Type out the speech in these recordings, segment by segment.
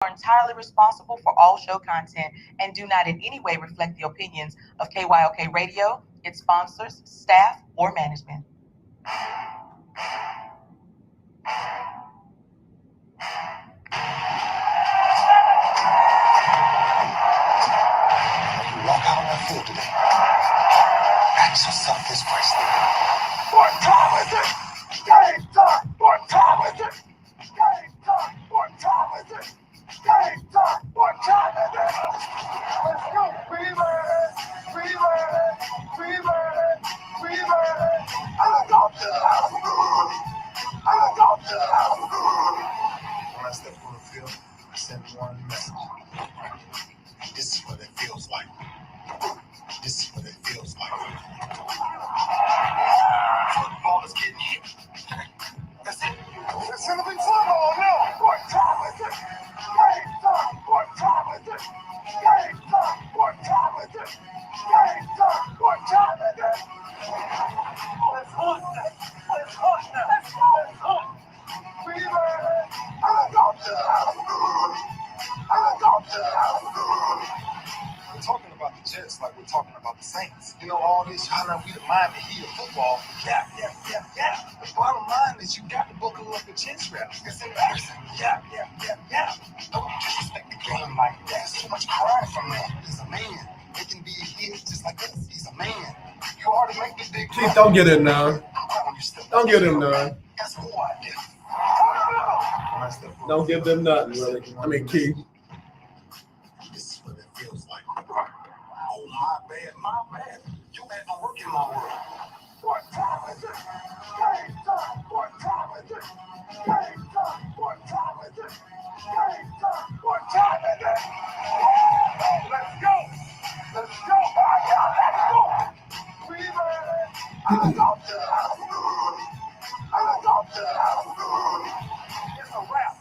are entirely responsible for all show content and do not in any way reflect the opinions of KYOK Radio, its sponsors, staff, or management. You walk out on that field today. Ask yourself this question. What time is it? Game time! What time is it? Game time! What time is it? Game time! What time is it? Let's go! We ready! We ready! We ready! We ready! I'm going to the house! I'm going to the house! When I step on the field, I send one message. This is what it feels like. This is what it feels like. Football is getting hit. That's it. It's gonna be football now. What time is it? Game time. What time is it? Game time. What time is it? Game time. What time is it? Let's hunt now. Let's hunt now. Let's hunt. We ready? I'm going to the house. I'm going to the house. We're talking about the Jets like we're talking about the Saints. You know, all this hollering, we the Miami Heat of football. Yeah. The bottom line is you got to buckle up your chin straps. It's embarrassing. Yeah. Don't disrespect the game like that. So much pride from that. He's a man. He can be a kid just like us. He's a man. You already make the big Keith, don't get him none. Don't get him none. That's who I am. Don't give them nothing, really. I mean, Keith. This is what it feels like. Oh, my bad. You had to work in my world. What time is it? Game time. What time is it? Game time. What time is it? Game time. What time is it? Let's go. Let's go. Let's go. We ready? I'm going to the house. I'm going to the house. It's a wrap.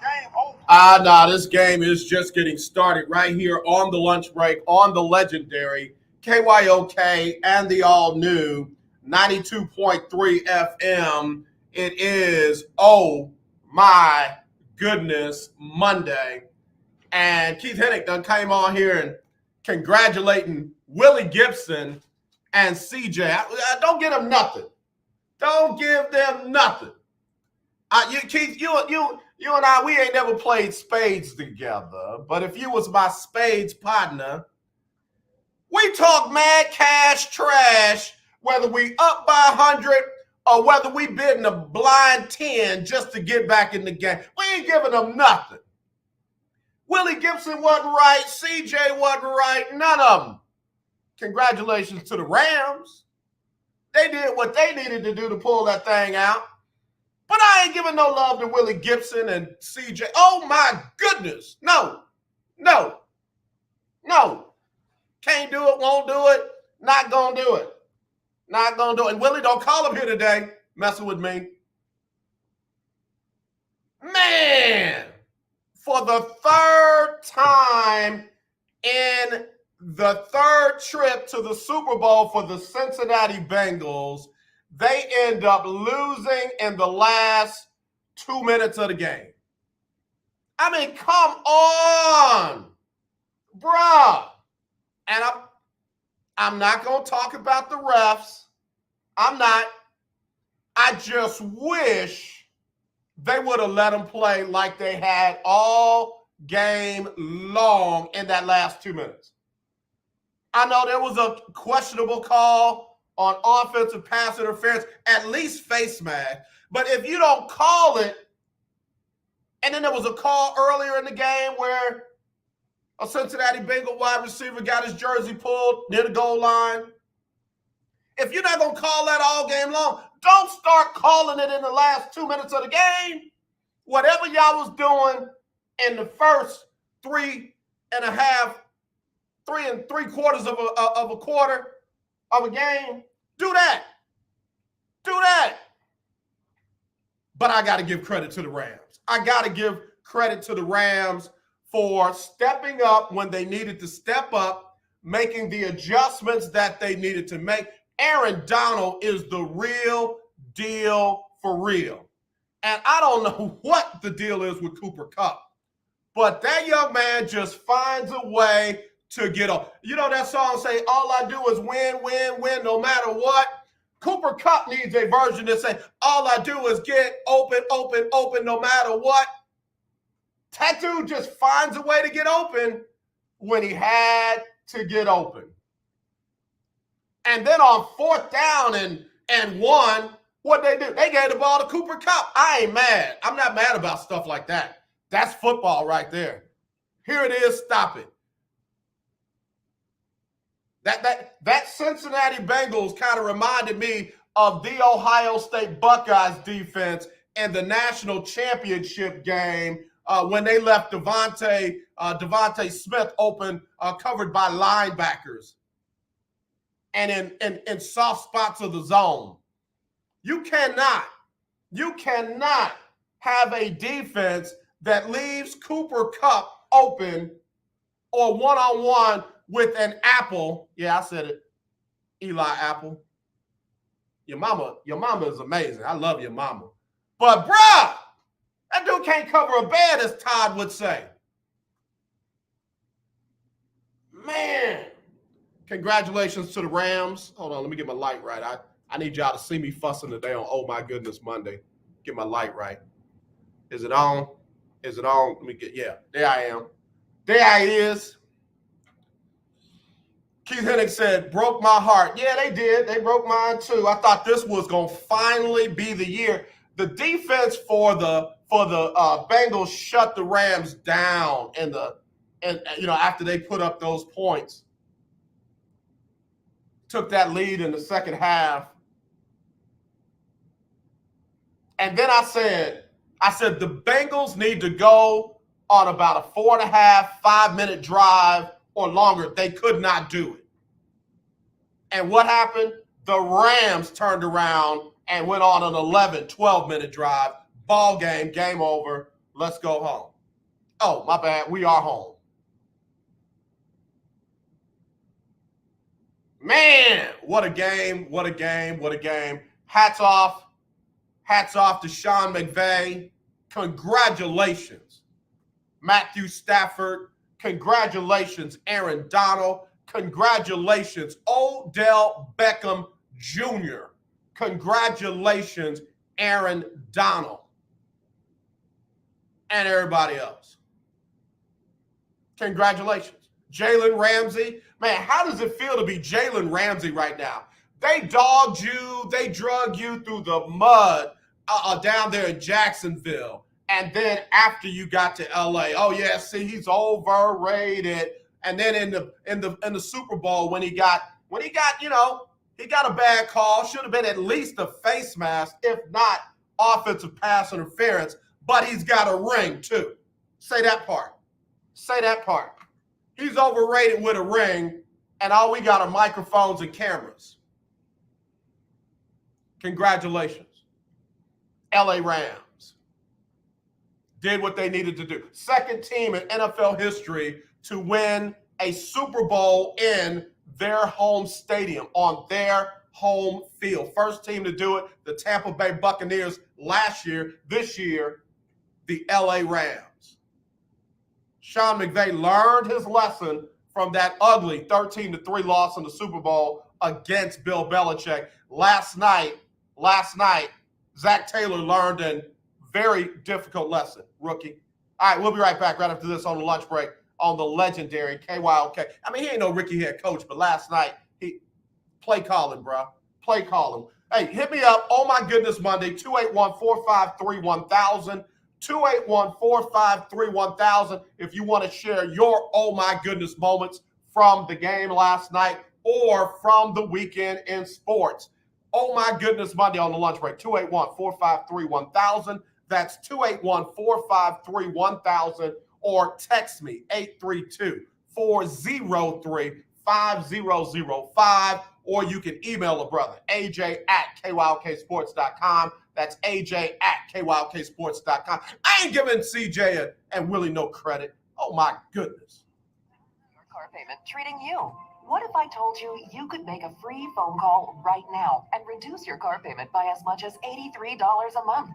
Game over. Nah, this game is just getting started right here on the lunch break on the legendary KYOK and the all-new 92.3 FM. It is, oh my goodness, Monday. And Keith Hennick done came on here and congratulating Willie Gibson and CJ. Don't give them nothing. Don't give them nothing. Keith, you and I, we ain't never played spades together. But if you was my spades partner, we talk mad cash trash, whether we up by 100 or whether we bidding a blind 10 just to get back in the game. We ain't giving them nothing. Willie Gibson wasn't right. CJ wasn't right. None of them. Congratulations to the Rams. They did what they needed to do to pull that thing out. But I ain't giving no love to Willie Gibson and CJ. Oh, my goodness. No. Can't do it, won't do it, not going to do it. Not going to do it. And Willie, don't call him here today messing with me. Man, for the third time in the third trip to the Super Bowl for the Cincinnati Bengals, they end up losing in the last 2 minutes of the game. I mean, come on, bruh. And I'm not going to talk about the refs. I'm not. I just wish they would have let them play like they had all game long in that last 2 minutes. I know there was a questionable call on offensive pass interference, at least face mask. But if you don't call it, and then there was a call earlier in the game where a Cincinnati Bengal wide receiver got his jersey pulled near the goal line. If you're not going to call that all game long, don't start calling it in the last 2 minutes of the game. Whatever y'all was doing in the first 3.75 of a quarter of a game, do that. But I got to give credit to the Rams. I got to give credit to the Rams for stepping up when they needed to step up, making the adjustments that they needed to make. Aaron Donald is the real deal for real. And I don't know what the deal is with Cooper Kupp. But that young man just finds a way to get on. You know that song say, all I do is win, win, win, no matter what? Cooper Kupp needs a version that say, all I do is get open, open, open, no matter what. That dude just finds a way to get open when he had to get open. And then on 4th down and 1, what'd they do? They gave the ball to Cooper Kupp. I ain't mad. I'm not mad about stuff like that. That's football right there. Here it is. Stop it. That Cincinnati Bengals kind of reminded me of the Ohio State Buckeyes defense in the national championship game when they left Devontae Smith open, covered by linebackers, and in soft spots of the zone. You cannot have a defense that leaves Cooper Kupp open or one-on-one with an Apple. Yeah, I said it. Eli Apple. Your mama is amazing. I love your mama. But, bruh, that dude can't cover a bed, as Todd would say. Man. Congratulations to the Rams. Hold on, let me get my light right. I need y'all to see me fussing today on Oh My Goodness Monday. Get my light right. Is it on? Is it on? Let me get, yeah, there I am. There I is. Keith Hennig said, broke my heart. Yeah, they did. They broke mine too. I thought this was going to finally be the year. The defense for the Bengals shut the Rams down and after they put up those points. Took that lead in the second half. And then I said the Bengals need to go on about a 4.5, 5-minute drive or longer. They could not do it. And what happened? The Rams turned around and went on an 11, 12-minute drive. Ball game, game over. Let's go home. Oh, my bad. We are home. Man, what a game, what a game, what a game. Hats off to Sean McVay. Congratulations, Matthew Stafford. Congratulations, Aaron Donald. Congratulations, Odell Beckham Jr. Congratulations, Aaron Donald. And everybody else. Congratulations. Jalen Ramsey. Man, how does it feel to be Jalen Ramsey right now? They dogged you. They drug you through the mud down there in Jacksonville. And then after you got to LA, oh yeah, see, he's overrated. And then in the Super Bowl when he got he got a bad call. Should have been at least a face mask, if not offensive pass interference. But he's got a ring too. Say that part. Say that part. He's overrated with a ring, and all we got are microphones and cameras. Congratulations. LA Rams did what they needed to do. Second team in NFL history to win a Super Bowl in their home stadium, on their home field. First team to do it, the Tampa Bay Buccaneers last year. This year, the LA Rams. Sean McVay learned his lesson from that ugly 13-3 loss in the Super Bowl against Bill Belichick. Last night, Zach Taylor learned a very difficult lesson, rookie. All right, we'll be right back right after this on the lunch break on the legendary KYOK. I mean, he ain't no Ricky head coach, but last night, he play calling, bro. Play calling. Hey, hit me up. Oh, my goodness, Monday, 281-453-1000. 281-453-1000 if you want to share your oh my goodness moments from the game last night or from the weekend in sports. Oh my goodness Monday on the lunch break. 281-453-1000. That's 281-453-1000 or text me 832-403-5005 or you can email a brother aj@kyoksports.com. That's aj@kyoksports.com. I ain't giving CJ and Willie no credit. Oh, my goodness. Your car payment treating you. What if I told you you could make a free phone call right now and reduce your car payment by as much as $83 a month?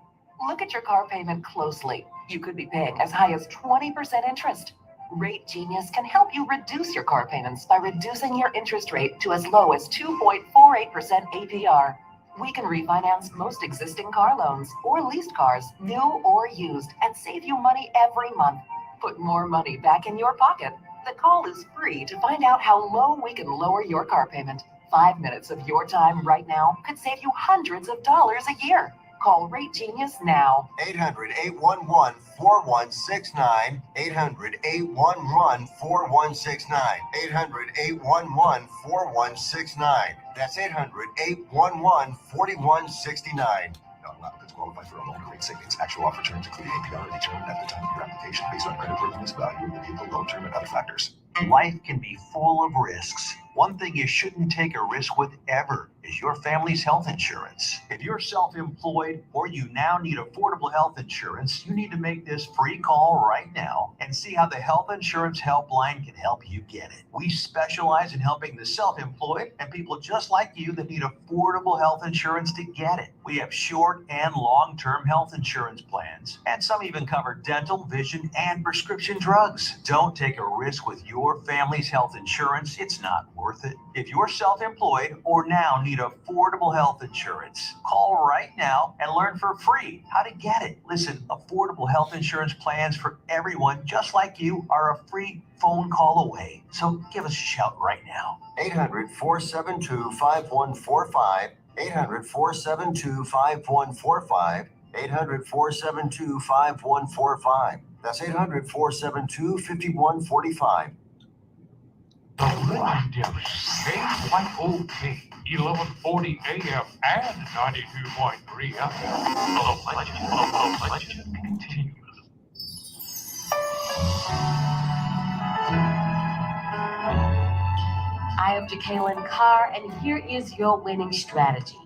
Look at your car payment closely. You could be paying as high as 20% interest. Rate Genius can help you reduce your car payments by reducing your interest rate to as low as 2.48% APR. We can refinance most existing car loans or leased cars, new or used, and save you money every month. Put more money back in your pocket. The call is free to find out how low we can lower your car payment. 5 minutes of your time right now could save you hundreds of dollars a year. Call Rate Genius now. 800-811-4169. 800-811-4169. 800-811-4169. That's 800-811-4169. Not allowed to qualify for a loan or rate savings. Actual offer terms including APR are determined at the time of your application based on creditworthiness, value of the vehicle, loan term, and other factors. Life can be full of risks. One thing you shouldn't take a risk with ever is your family's health insurance. If you're self-employed or you now need affordable health insurance, you need to make this free call right now and see how the Health Insurance Helpline can help you get it. We specialize in helping the self-employed and people just like you that need affordable health insurance to get it. We have short and long-term health insurance plans, and some even cover dental, vision, and prescription drugs. Don't take a risk with your family's health insurance. It's not worth it. If you're self-employed or now need affordable health insurance, call right now and learn for free how to get it. Listen, affordable health insurance plans for everyone just like you are a free phone call away. So give us a shout right now. 800-472-5145. 800-472-5145. 800-472-5145. That's 800-472-5145. The legendary KYOK 1140 AM and 92.3 FM. The legend continues. I am Jacqueline Carr, and here is your winning strategy.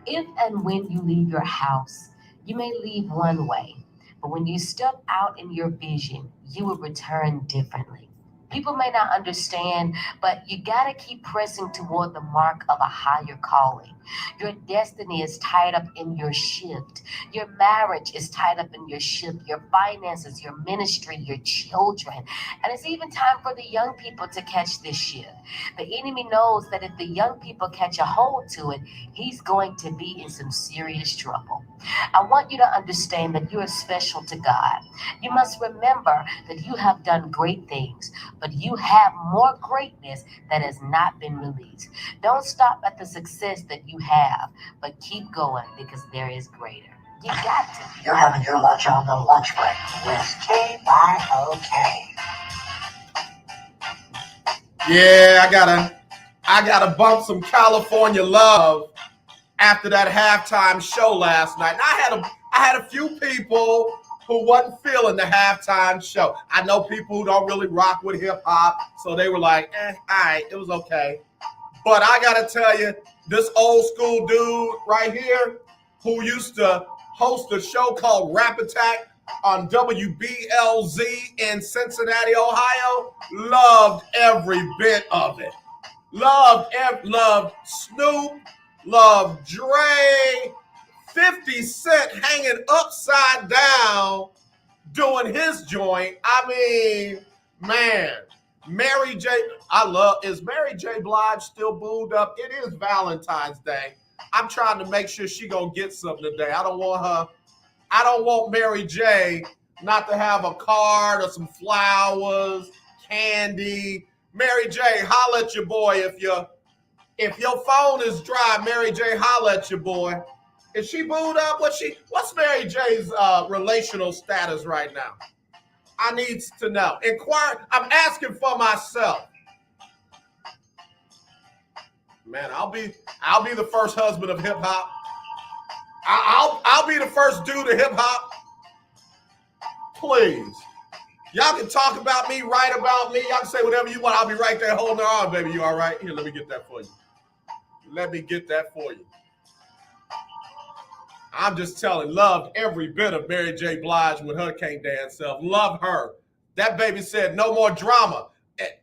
If and when you leave your house, you may leave one way, but when you step out in your vision, you will return differently. People may not understand, but you gotta keep pressing toward the mark of a higher calling. Your destiny is tied up in your shift. Your marriage is tied up in your shift. Your finances, your ministry, your children. And it's even time for the young people to catch this shift. The enemy knows that if the young people catch a hold to it, he's going to be in some serious trouble. I want you to understand that you are special to God. You must remember that you have done great things, but you have more greatness that has not been released. Don't stop at the success that you have, but keep going because there is greater. You got to. You're having your lunch on the lunch break with KYOK. Yeah, I gotta bump some California love after that halftime show last night. And I had a few people who wasn't feeling the halftime show. I know people who don't really rock with hip hop, so they were like, all right, it was okay. But I gotta tell you, this old school dude right here who used to host a show called Rap Attack on WBLZ in Cincinnati, Ohio, loved every bit of it. Loved Snoop, loved Dre, 50 Cent hanging upside down doing his joint. I mean, man, Mary J. Is Mary J. Blige still booed up? It is Valentine's Day. I'm trying to make sure she gonna get something today. I don't want Mary J. not to have a card or some flowers, candy. Mary J., holla at your boy. If your phone is dry, Mary J., holla at your boy. Is she booed up? What's Mary J's relational status right now? I need to know. Inquire. I'm asking for myself. Man, I'll be the first husband of hip hop. I'll be the first dude of hip hop. Please. Y'all can talk about me, write about me. Y'all can say whatever you want. I'll be right there holding her arm, baby. You all right? Here, let me get that for you. I'm just telling, loved every bit of Mary J. Blige with her can't dance self. Love her. That baby said, no more drama.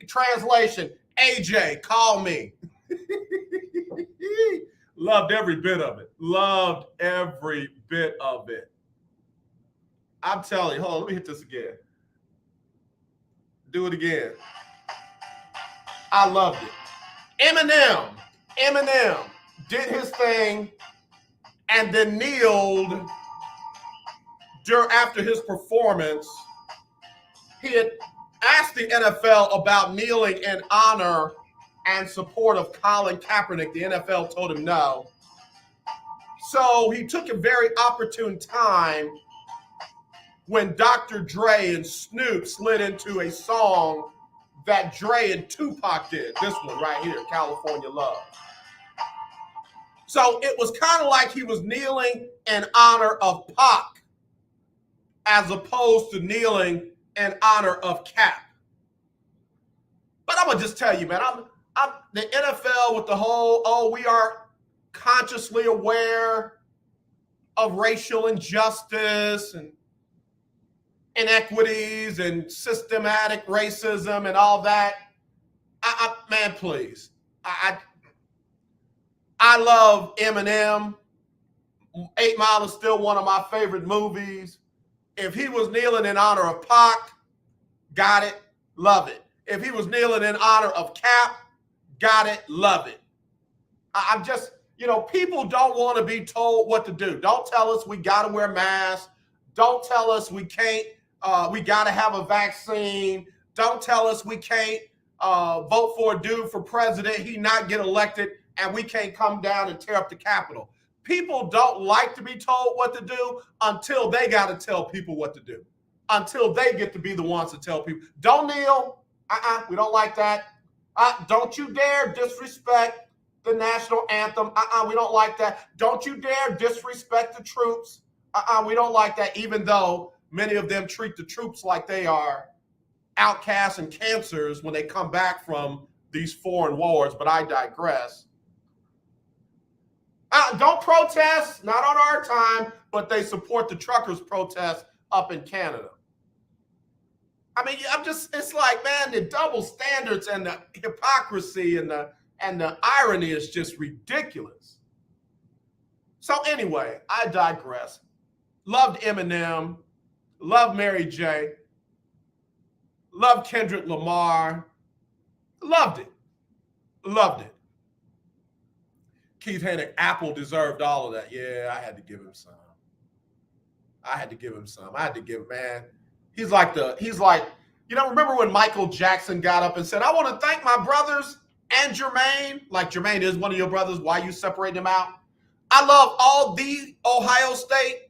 Translation, AJ, call me. Loved every bit of it. Loved every bit of it. I'm telling you, hold on, let me hit this again. Do it again. I loved it. Eminem did his thing and then kneeled after his performance. He had asked the NFL about kneeling in honor and support of Colin Kaepernick. The NFL told him no. So he took a very opportune time when Dr. Dre and Snoop slid into a song that Dre and Tupac did. This one right here, California Love. So it was kind of like he was kneeling in honor of Pac as opposed to kneeling in honor of Cap. But I'm gonna just tell you, man, I'm the NFL with the whole, we are consciously aware of racial injustice and inequities and systematic racism and all that. Man, please. I love Eminem. 8 Mile is still one of my favorite movies. If he was kneeling in honor of Pac, got it, love it. If he was kneeling in honor of Cap, got it, love it. I'm just, people don't want to be told what to do. Don't tell us we got to wear masks. Don't tell us we can't, we got to have a vaccine. Don't tell us we can't vote for a dude for president, he not get elected, and we can't come down and tear up the Capitol. People don't like to be told what to do until they got to tell people what to do, until they get to be the ones to tell people. Don't kneel. We don't like that. Don't you dare disrespect the national anthem. We don't like that. Don't you dare disrespect the troops. We don't like that, even though many of them treat the troops like they are outcasts and cancers when they come back from these foreign wars, but I digress. Don't protest, not on our time, but they support the truckers' protest up in Canada. I mean, it's like, man, the double standards and the hypocrisy and the irony is just ridiculous. So anyway, I digress. Loved Eminem, loved Mary J, loved Kendrick Lamar, loved it. Keith Hennig, Apple deserved all of that. Yeah, I had to give him some. I had to give him, man. He's like, remember when Michael Jackson got up and said, I want to thank my brothers and Jermaine? Like, Jermaine is one of your brothers. Why you separate them out? I love all the Ohio State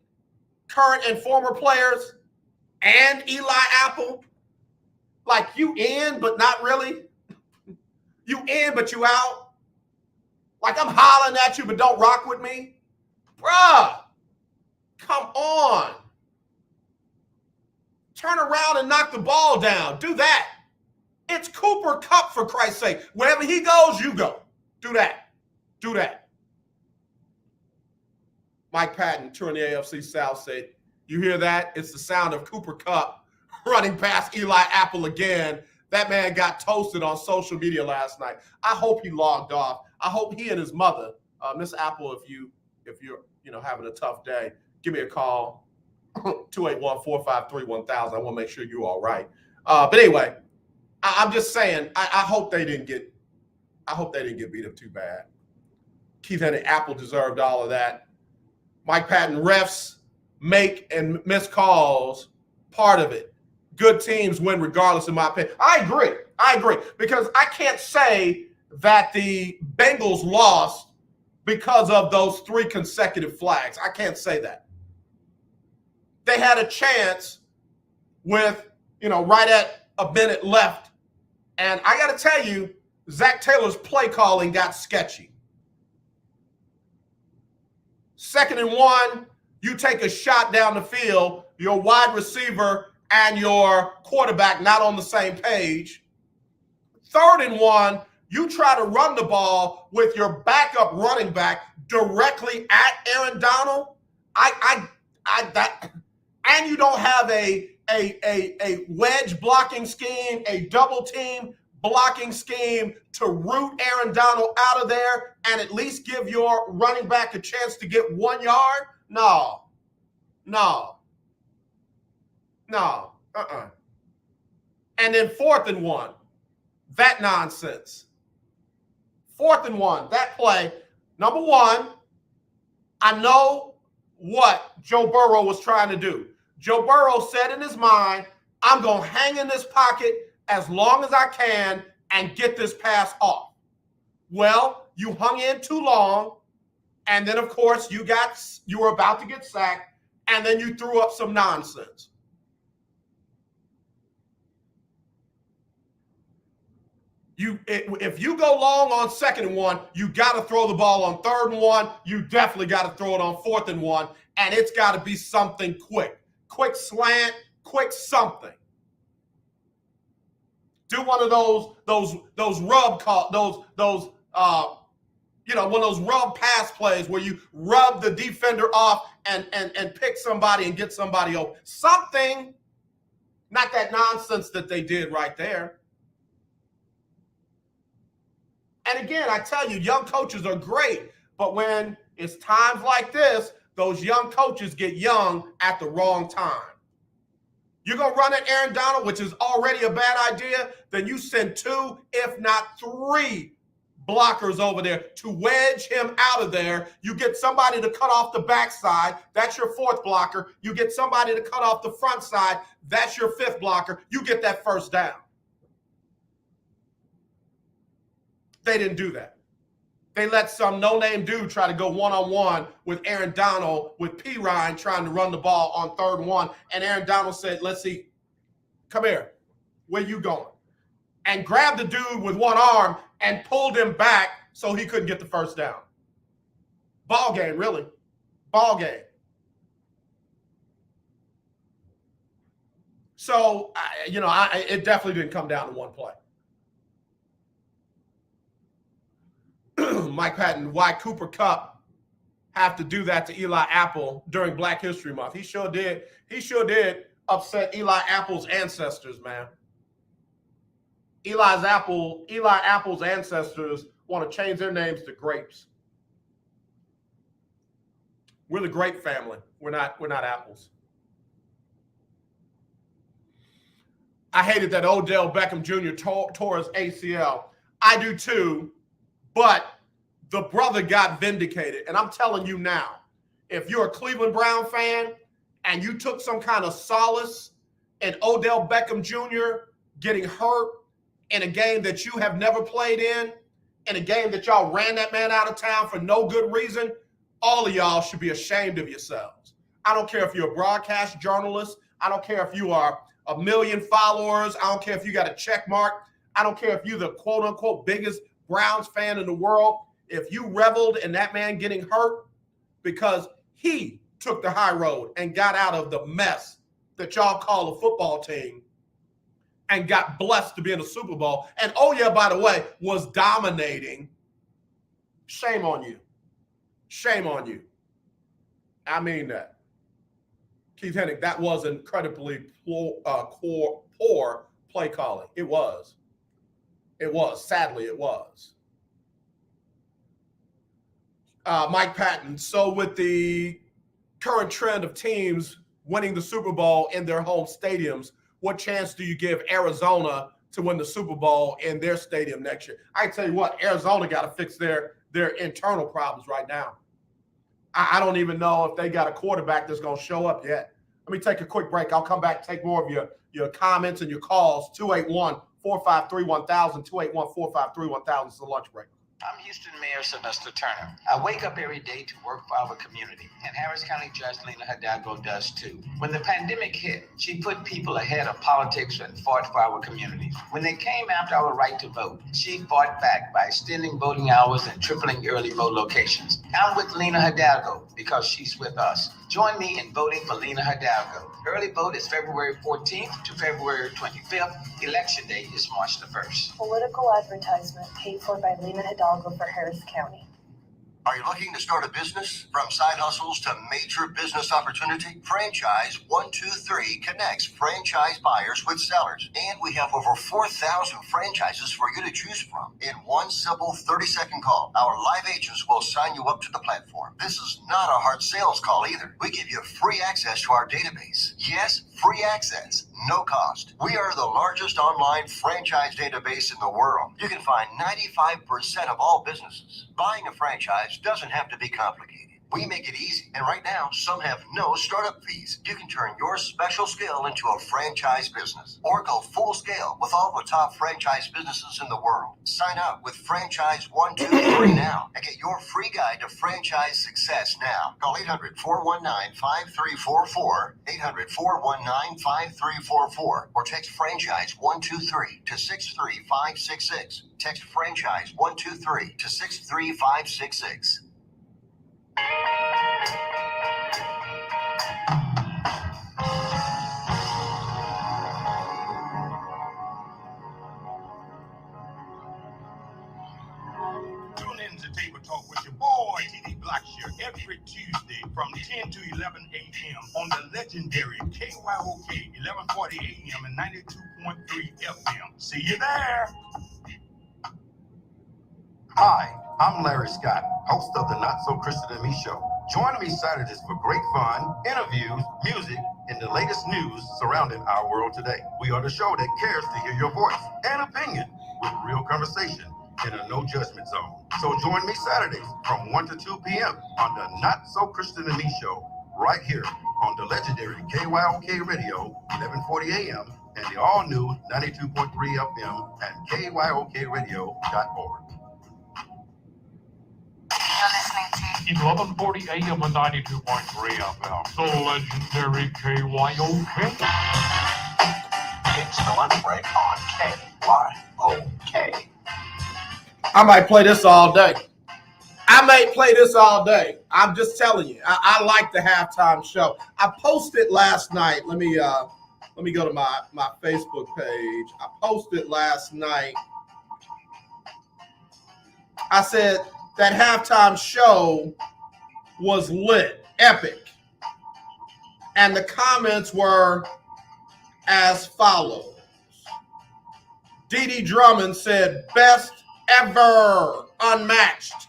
current and former players and Eli Apple. Like, you in, but not really. You in, but you out. Like, I'm hollering at you, but don't rock with me. Bruh, come on. Turn around and knock the ball down. Do that. It's Cooper Kupp, for Christ's sake. Wherever he goes, you go. Do that. Mike Patton, touring the AFC South, said, you hear that? It's the sound of Cooper Kupp running past Eli Apple again. That man got toasted on social media last night. I hope he logged off. I hope he and his mother, Miss Apple, if you're having a tough day, give me a call, 281-453-1000. I want to make sure you're all right. But anyway, I'm just saying, I hope they didn't get beat up too bad. Keith Hennig, Apple deserved all of that. Mike Patton, refs make and miss calls, part of it. Good teams win regardless, in my opinion. I agree, because I can't say that the Bengals lost because of those 3 consecutive flags. I can't say that. They had a chance with, right at a minute left. And I got to tell you, Zach Taylor's play calling got sketchy. 2nd and 1, you take a shot down the field, your wide receiver and your quarterback not on the same page. 3rd and 1, you try to run the ball with your backup running back directly at Aaron Donald. And you don't have a wedge blocking scheme, a double team blocking scheme to root Aaron Donald out of there and at least give your running back a chance to get 1 yard. No. No. And then 4th and 1. That nonsense. 4th and 1. That play. Number one, I know what Joe Burrow was trying to do. Joe Burrow said in his mind, I'm going to hang in this pocket as long as I can and get this pass off. Well, you hung in too long, and then, of course, you were about to get sacked, and then you threw up some nonsense. If you go long on 2nd and 1, you got to throw the ball on 3rd and 1. You definitely got to throw it on 4th and 1, and it's got to be something quick. Quick slant, quick something. Do one of those rub call one of those rub pass plays where you rub the defender off and pick somebody and get somebody open. Something, not that nonsense that they did right there. And again, I tell you, young coaches are great, but when it's times like this, those young coaches get young at the wrong time. You're going to run at Aaron Donald, which is already a bad idea, then you send 2, if not 3 blockers over there to wedge him out of there. You get somebody to cut off the backside. That's your 4th blocker. You get somebody to cut off the front side. That's your 5th blocker. You get that 1st down. They didn't do that. They let some no-name dude try to go one-on-one with Aaron Donald, with P. Ryan trying to run the ball on 3rd and 1. And Aaron Donald said, let's see, come here. Where you going? And grabbed the dude with one arm and pulled him back so he couldn't get the 1st down. Ball game, really. Ball game. So, it definitely didn't come down to one play. Mike Patton, why Cooper Kupp have to do that to Eli Apple during Black History Month? He sure did. He sure did upset Eli Apple's ancestors, man. Eli Apple's ancestors want to change their names to grapes. We're the grape family. We're not apples. I hated that Odell Beckham Jr. tore his ACL. I do too, but the brother got vindicated. And I'm telling you now, if you're a Cleveland Brown fan and you took some kind of solace in Odell Beckham Jr. getting hurt in a game that you have never played in a game that y'all ran that man out of town for no good reason, all of y'all should be ashamed of yourselves. I don't care if you're a broadcast journalist. I don't care if you are 1 million followers. I don't care if you got a check mark. I don't care if you're the quote-unquote biggest Browns fan in the world. If you reveled in that man getting hurt because he took the high road and got out of the mess that y'all call a football team and got blessed to be in the Super Bowl, and oh yeah, by the way, was dominating, shame on you. Shame on you. I mean that. Keith Hennig, that was incredibly poor play calling. It was. It was. Sadly, it was. Mike Patton, so with the current trend of teams winning the Super Bowl in their home stadiums, what chance do you give Arizona to win the Super Bowl in their stadium next year? I tell you what, Arizona got to fix their internal problems right now. I don't even know if they got a quarterback that's going to show up yet. Let me take a quick break. I'll come back and take more of your comments and your calls. 281-453-1000, 281-453-1000 is the lunch break. I'm Houston Mayor Sylvester Turner. I wake up every day to work for our community, and Harris County Judge Lena Hidalgo does too. When the pandemic hit, she put people ahead of politics and fought for our communities. When they came after our right to vote, she fought back by extending voting hours and tripling early vote locations. I'm with Lena Hidalgo because she's with us. Join me in voting for Lena Hidalgo. Early vote is February 14th to February 25th. Election day is March the 1st. Political advertisement paid for by Lena Hidalgo for Harris County. Are you looking to start a business? From side hustles to major business opportunity, Franchise 123 connects franchise buyers with sellers. And we have over 4,000 franchises for you to choose from. In one simple 30-second call, our live agents will sign you up to the platform. This is not a hard sales call either. We give you free access to our database. Yes, free access, no cost. We are the largest online franchise database in the world. You can find 95% of all businesses. Buying a franchise doesn't have to be complicated. We make it easy, and right now, some have no startup fees. You can turn your special skill into a franchise business, or go full scale with all the top franchise businesses in the world. Sign up with Franchise 123 now and get your free guide to franchise success now. Call 800-419-5344, 800-419-5344, or text Franchise 123 to 63566. Text Franchise 123 to 63566. Tune in to Table Talk with your boy, TD Blackshear, every Tuesday from 10 to 11 a.m. on the legendary KYOK 1140 a.m. and 92.3 FM. See you there. Hi, I'm Larry Scott, host of the Not So Christian and Me show. Join me Saturdays for great fun, interviews, music, and the latest news surrounding our world today. We are the show that cares to hear your voice and opinion with real conversation in a no judgment zone. So join me Saturdays from 1 to 2 p.m. on the Not So Christian and Me show right here on the legendary KYOK Radio 1140 a.m. and the all-new 92.3 FM and KYOKradio.org. You're listening to 1140 AM and 92.3 FM. The legendary KYOK. It's the lunch break on KYOK. I might play this all day. I'm just telling you. I like the halftime show. I posted last night. Let me go to my Facebook page. I posted last night. I said that halftime show was lit, epic. And the comments were as follows. Dee Dee Drummond said, best ever, unmatched.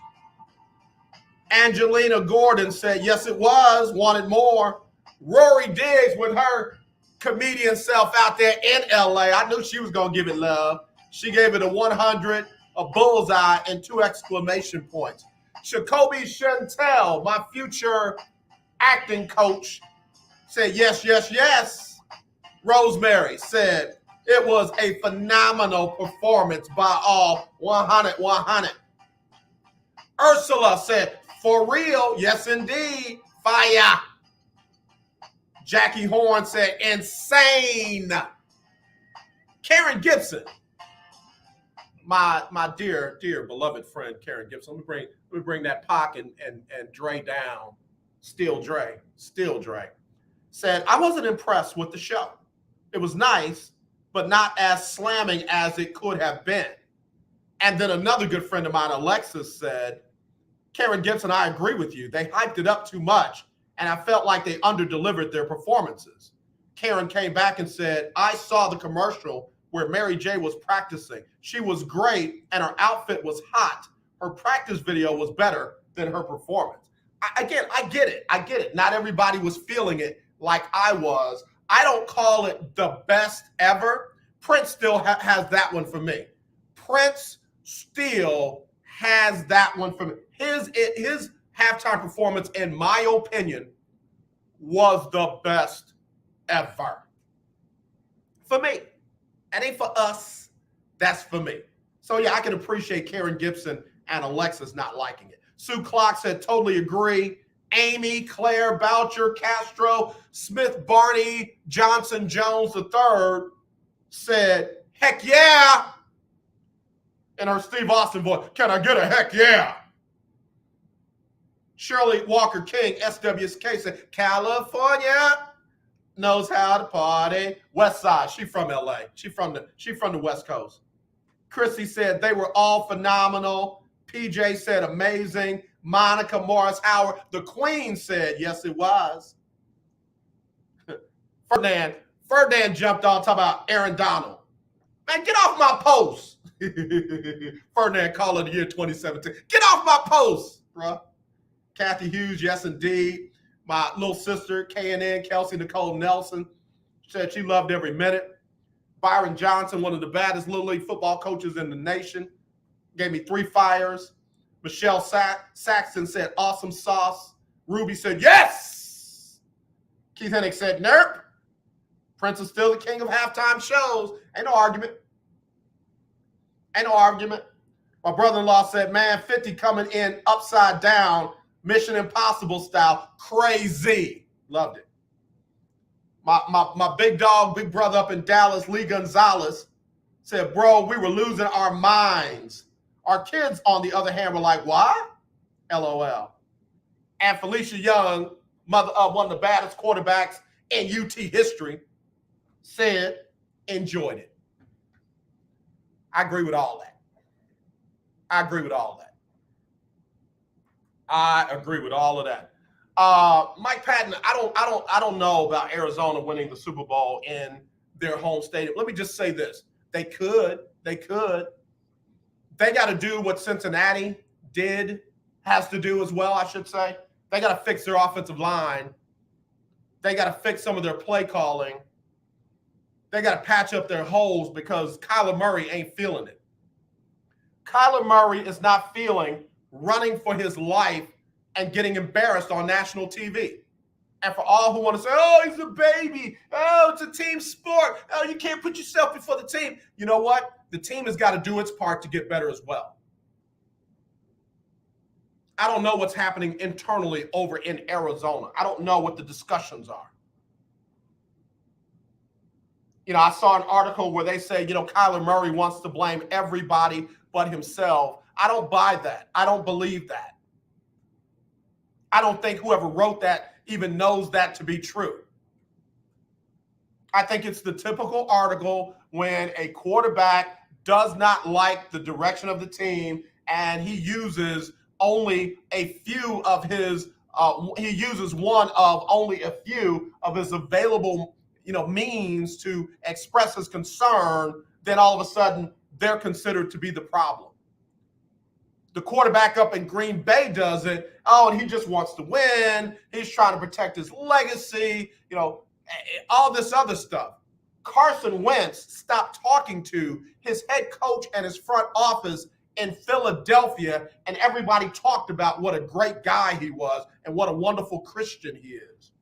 Angelina Gordon said, yes, it was, wanted more. Rory Diggs with her comedian self out there in LA. I knew she was going to give it love. She gave it a 100, a bullseye, and 2 exclamation points. Jacoby Chantel, my future acting coach, said, yes, yes, yes. Rosemary said, it was a phenomenal performance by all, 100, 100. Ursula said, for real, yes, indeed, fire. Jackie Horn said, insane. Karen Gibson, my dear beloved friend Karen Gibson. Let me bring that Pac and Dre down. Still Dre. Said, I wasn't impressed with the show. It was nice, but not as slamming as it could have been. And then another good friend of mine, Alexis, said, Karen Gibson, I agree with you. They hyped it up too much, and I felt like they underdelivered their performances. Karen came back and said, I saw the commercial where Mary J was practicing. She was great, and her outfit was hot. Her practice video was better than her performance. I get it. Not everybody was feeling it like I was. I don't call it the best ever. Prince still has that one for me. Prince still has that one for me. His halftime performance, in my opinion, was the best ever. For me. That ain't for us. That's for me. So, yeah, I can appreciate Karen Gibson and Alexis not liking it. Sue Clark said, totally agree. Amy, Claire, Boucher, Castro, Smith, Barney, Johnson, Jones III said, heck yeah. In her Steve Austin voice, can I get a heck yeah? Shirley Walker King, SWSK, said, California knows how to party. West Side, she from LA. She from the West Coast. Chrissy said they were all phenomenal. PJ said amazing. Monica Morris Howard, the Queen, said, yes, it was. Ferdinand jumped on talking about Aaron Donald. Man, get off my post. Ferdinand Caller of the year 2017. Get off my post, bro. Kathy Hughes, yes, indeed. My little sister, KNN, Kelsey Nicole Nelson, said she loved every minute. Byron Johnson, one of the baddest Little League football coaches in the nation, gave me 3 fires. Michelle Saxton said, awesome sauce. Ruby said, yes. Keith Hennig said, nerp. Prince is still the king of halftime shows. Ain't no argument. Ain't no argument. My brother-in-law said, man, 50 coming in upside down, Mission Impossible style, crazy. Loved it. My big dog, big brother up in Dallas, Lee Gonzalez, said, bro, we were losing our minds. Our kids, on the other hand, were like, why? LOL. And Felicia Young, mother of one of the baddest quarterbacks in UT history, said, enjoyed it. I agree with all that. I agree with all that. I agree with all of that. Mike Patton, I don't know about Arizona winning the Super Bowl in their home stadium. Let me just say this. They could. They got to do what Cincinnati has to do as well, I should say. They got to fix their offensive line. They got to fix some of their play calling. They got to patch up their holes because Kyler Murray ain't feeling it. Kyler Murray is not feeling running for his life and getting embarrassed on national TV. And for all who want to say, oh, he's a baby. Oh, it's a team sport. Oh, you can't put yourself before the team. You know what? The team has got to do its part to get better as well. I don't know what's happening internally over in Arizona. I don't know what the discussions are. You know, I saw an article where they say, you know, Kyler Murray wants to blame everybody but himself. I don't buy that. I don't believe that. I don't think whoever wrote that even knows that to be true. I think it's the typical article when a quarterback does not like the direction of the team and he uses only a few of his, he uses one of only a few of his available, you know, means to express his concern, then all of a sudden they're considered to be the problem. The quarterback up in Green Bay does it. Oh, and he just wants to win. He's trying to protect his legacy, you know, all this other stuff. Carson Wentz stopped talking to his head coach and his front office in Philadelphia, and everybody talked about what a great guy he was and what a wonderful Christian he is.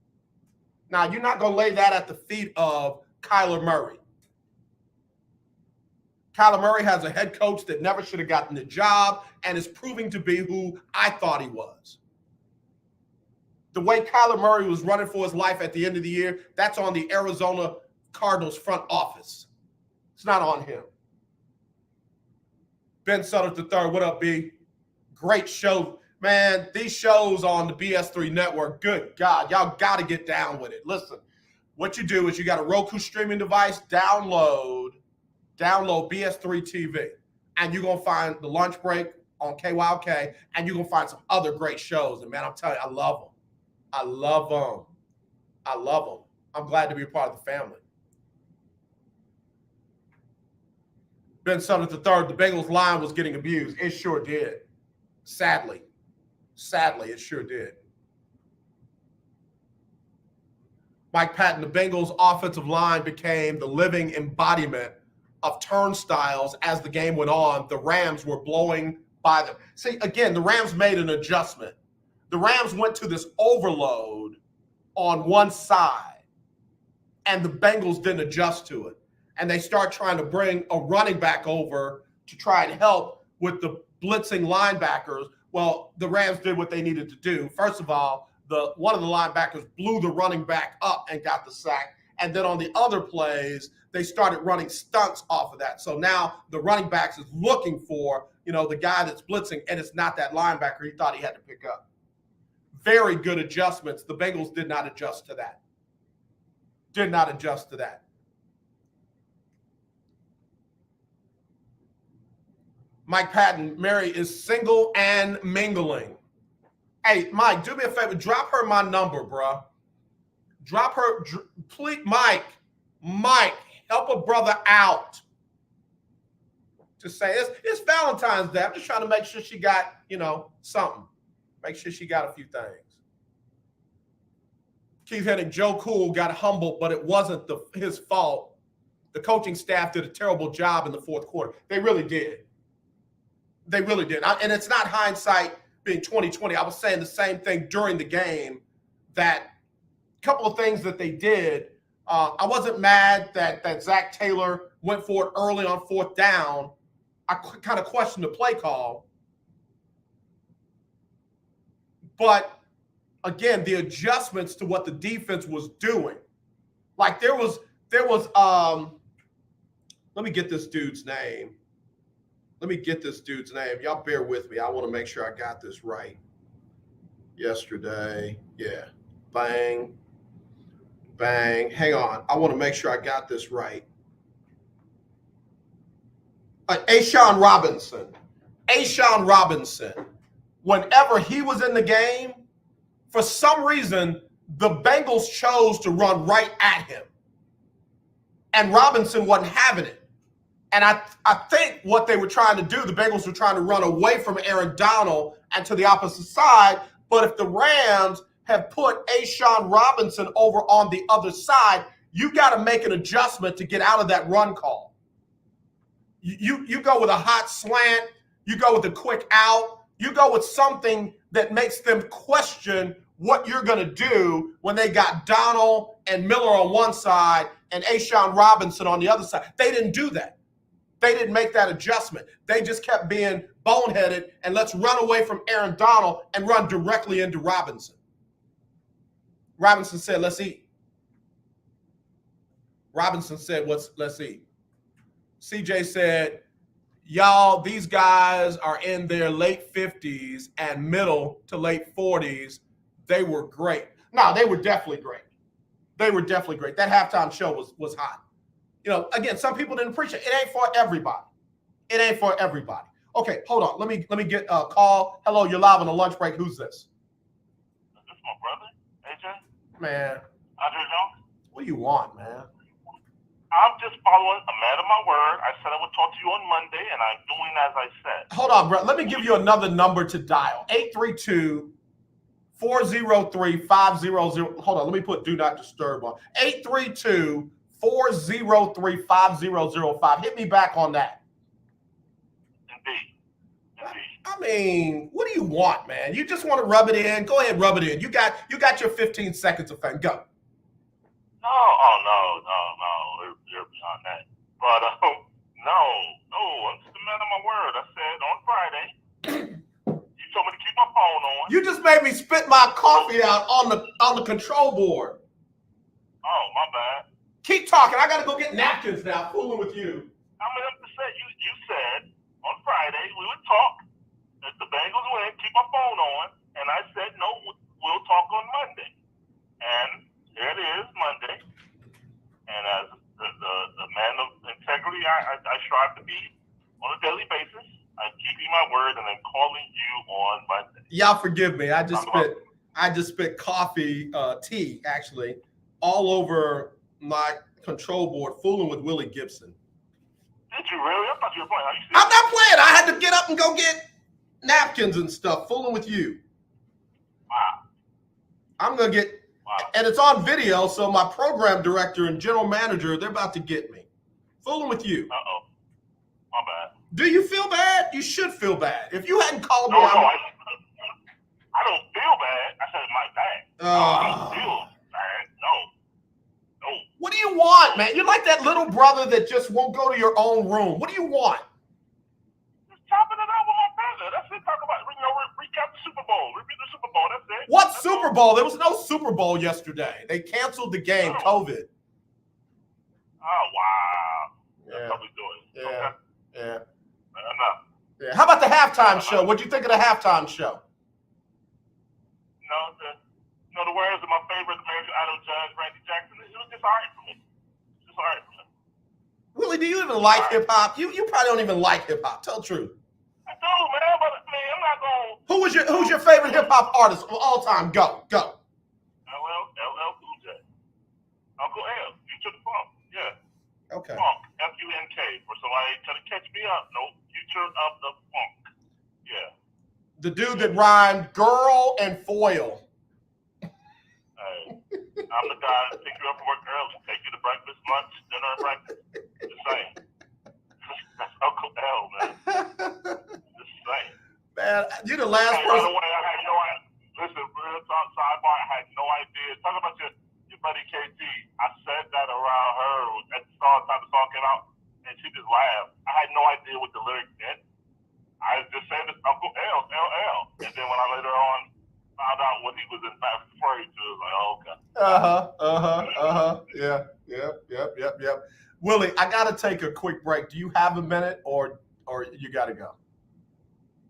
Now, you're not going to lay that at the feet of Kyler Murray. Kyler Murray has a head coach that never should have gotten the job and is proving to be who I thought he was. The way Kyler Murray was running for his life at the end of the year, that's on the Arizona Cardinals front office. It's not on him. Ben Sutter III, what up, B? Great show. Man, these shows on the BS3 network, good God, y'all got to get down with it. Listen, what you do is you got a Roku streaming device, download BS3 TV, and you're going to find The Lunch Break on KYOK, and you're going to find some other great shows. And, man, I'm telling you, I love them. I love them. I love them. I'm glad to be a part of the family. Ben Sutter III, the Bengals line was getting abused. It sure did. Sadly, it sure did. Mike Patton, the Bengals offensive line became the living embodiment of turnstiles as the game went on. The Rams were blowing by them. See, again, the Rams made an adjustment. The Rams went to this overload on one side, and the Bengals didn't adjust to it. And they start trying to bring a running back over to try and help with the blitzing linebackers. Well, the Rams did what they needed to do. First of all, one of the linebackers blew the running back up and got the sack. And then on the other plays, they started running stunts off of that. So now the running backs is looking for, you know, the guy that's blitzing, and it's not that linebacker he thought he had to pick up. Very good adjustments. The Bengals did not adjust to that. Did not adjust to that. Mike Patton, Mary is single and mingling. Hey, Mike, do me a favor. Drop her my number, bro. Drop her, please, Mike, help a brother out. Just say, it's Valentine's Day. I'm just trying to make sure she got, something. Make sure she got a few things. Keith Hennig, Joe Cool got humbled, but it wasn't his fault. The coaching staff did a terrible job in the fourth quarter. They really did. They really did. And it's not hindsight being 2020. I was saying the same thing during the game, that a couple of things that they did. I wasn't mad that Zach Taylor went for it early on fourth down. I kind of questioned the play call. But again, the adjustments to what the defense was doing. Like there was let me get this dude's name. Y'all bear with me. I want to make sure I got this right. Yesterday. Yeah. Bang. Hang on. I want to make sure I got this right. Ashawn Robinson. Whenever he was in the game, for some reason, the Bengals chose to run right at him. And Robinson wasn't having it. And I think what they were trying to do, the Bengals were trying to run away from Aaron Donald and to the opposite side. But if the Rams have put Ashawn Robinson over on the other side, you got to make an adjustment to get out of that run call. You go with a hot slant. You go with a quick out. You go with something that makes them question what you're going to do when they got Donald and Miller on one side and Ashawn Robinson on the other side. They didn't do that. They didn't make that adjustment. They just kept being boneheaded and let's run away from Aaron Donald and run directly into Robinson. Robinson said, let's eat. Robinson said, let's eat. CJ said, y'all, these guys are in their late 50s and middle to late 40s. They were great. No, they were definitely great. That halftime show was hot. Again, some people didn't appreciate it. It ain't for everybody. Okay, hold on. Let me get a call. Hello, you're live on the lunch break. Who's this? Is this my brother, AJ? Man. Andre Jones? What do you want, man? I'm just following a man of my word. I said I would talk to you on Monday, and I'm doing as I said. Hold on, bro. Let me give you another number to dial. 832-403-500. Hold on. Let me put do not disturb on. 832-403-5005. Hit me back on that. Indeed. I mean, what do you want, man? You just want to rub it in? Go ahead, rub it in. You got your 15 seconds of fame. Go. No. You're beyond that. But no. I'm just a man of my word. I said on Friday, you told me to keep my phone on. You just made me spit my coffee out on the control board. Oh, my bad. Keep talking. I got to go get napkins now. Fooling with you. I mean, I'm just saying, you said on Friday we would talk. If the Bengals win, keep my phone on. And I said, no, we'll talk on Monday. And here it is, Monday. And as the man of integrity I strive to be on a daily basis, I'm keeping my word and I'm calling you on Monday. Y'all forgive me. I just spit coffee, tea, actually, all over my control board, fooling with Willie Gibson. Did you really? I thought you were playing. Are you serious? I'm not playing. I had to get up and go get napkins and stuff, fooling with you. Wow. I'm going to get, and it's on video, so my program director and general manager, they're about to get me. Fooling with you. Uh-oh. My bad. Do you feel bad? You should feel bad. If you hadn't called me, I don't feel bad. I said my bad. I don't feel bad. No. What do you want, man? You're like that little brother that just won't go to your own room. What do you want? Just chopping it out with my brother. That's it. Talk about, recap the Super Bowl. Review the Super Bowl. That's it. What Super Bowl? There was no Super Bowl yesterday. They canceled the game, COVID. Oh, wow. Yeah. That's how we do it. Yeah. Okay. Yeah. Enough. Yeah. How about the halftime show? What'd you think of the halftime show? The words of my favorite American Idol judge, Randy Jackson, it was just all right for me. Willie, do you even like hip hop? You probably don't even like hip hop. Tell the truth. I do, man, but man, I'm not going. Who's your favorite hip hop artist of all time? Go. LL Cool J. Uncle L. Future the Funk. Yeah. Okay. Funk. FUNK. For somebody trying to catch me up. No, Future of the Funk. Yeah. The dude that rhymed girl and foil. Hey, I'm the guy that pick you up from work early, take you to breakfast, lunch, dinner, and breakfast. The same. That's Uncle L, man. The same. Man, you're the last Hey, by person. the way, I had no idea. Listen, real talk sidebar, I had no idea. Talk about your buddy KT. I said that around her at the time the song came out, and she just laughed. I had no idea what the lyrics meant. I just said it's Uncle L, LL. And then when I later on found out what he was in fact referring to, I was like, oh, okay. Yep. Willie, I got to take a quick break. Do you have a minute or you got to go?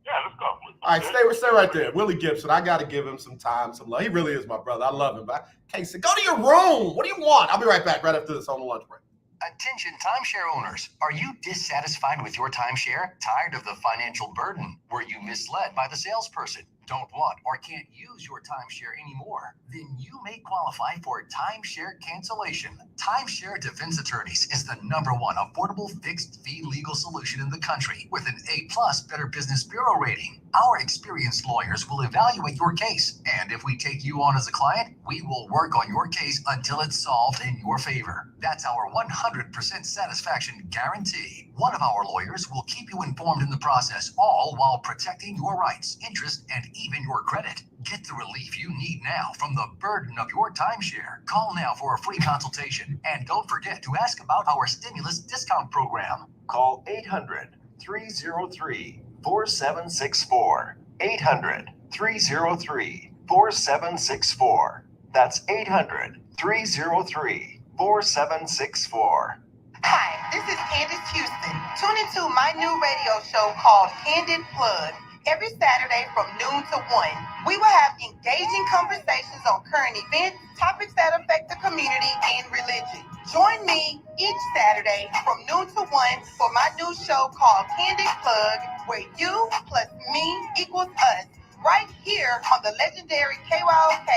Yeah, let's go. All right, stay right there. Willie Gibson, I got to give him some time, some love. He really is my brother. I love him. But I can't say, go to your room. What do you want? I'll be right back right after this on the lunch break. Attention timeshare owners. Are you dissatisfied with your timeshare? Tired of the financial burden? Were you misled by the salesperson? Don't want or can't use your timeshare anymore? Then you may qualify for timeshare cancellation. Timeshare Defense Attorneys is the #1 affordable fixed fee legal solution in the country with an A+ Better Business Bureau rating. Our experienced lawyers will evaluate your case, and if we take you on as a client, we will work on your case until it's solved in your favor. That's our 100% satisfaction guarantee. One of our lawyers will keep you informed in the process, all while protecting your rights, interest, and even your credit. Get the relief you need now from the burden of your timeshare. Call now for a free consultation, and don't forget to ask about our stimulus discount program. Call 800-303-4764. 800-303-4764. That's 800-303-4764. Hi, this is Candace Houston. Tune into my new radio show called Candid Plug. Every Saturday from noon to 1, we will have engaging conversations on current events, topics that affect the community, and religion. Join me each Saturday from noon to 1 for my new show called Candid Plug, where you plus me equals us, right here on the legendary KYOK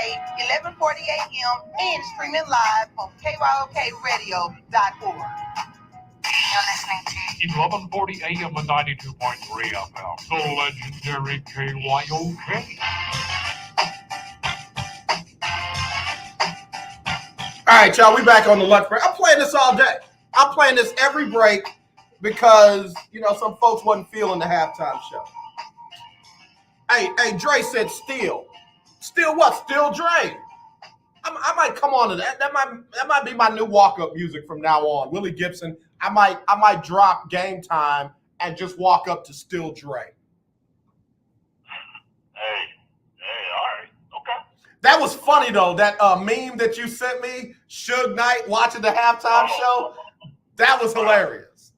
1140 AM and streaming live on KYOKradio.org. You're listening to 1140 AM and 92.3 FM, the legendary KYOK. All right, y'all, we back on the lunch break. I'm playing this all day. I'm playing this every break because, some folks wasn't feeling the halftime show. Hey, Dre said still. Still what? Still Dre. I might come on to that. That might be my new walk-up music from now on. Willie Gibson. I might drop Game Time and just walk up to Still Dre. Hey, all right, okay. That was funny though. That meme that you sent me, Suge Knight watching the halftime show. That was hilarious.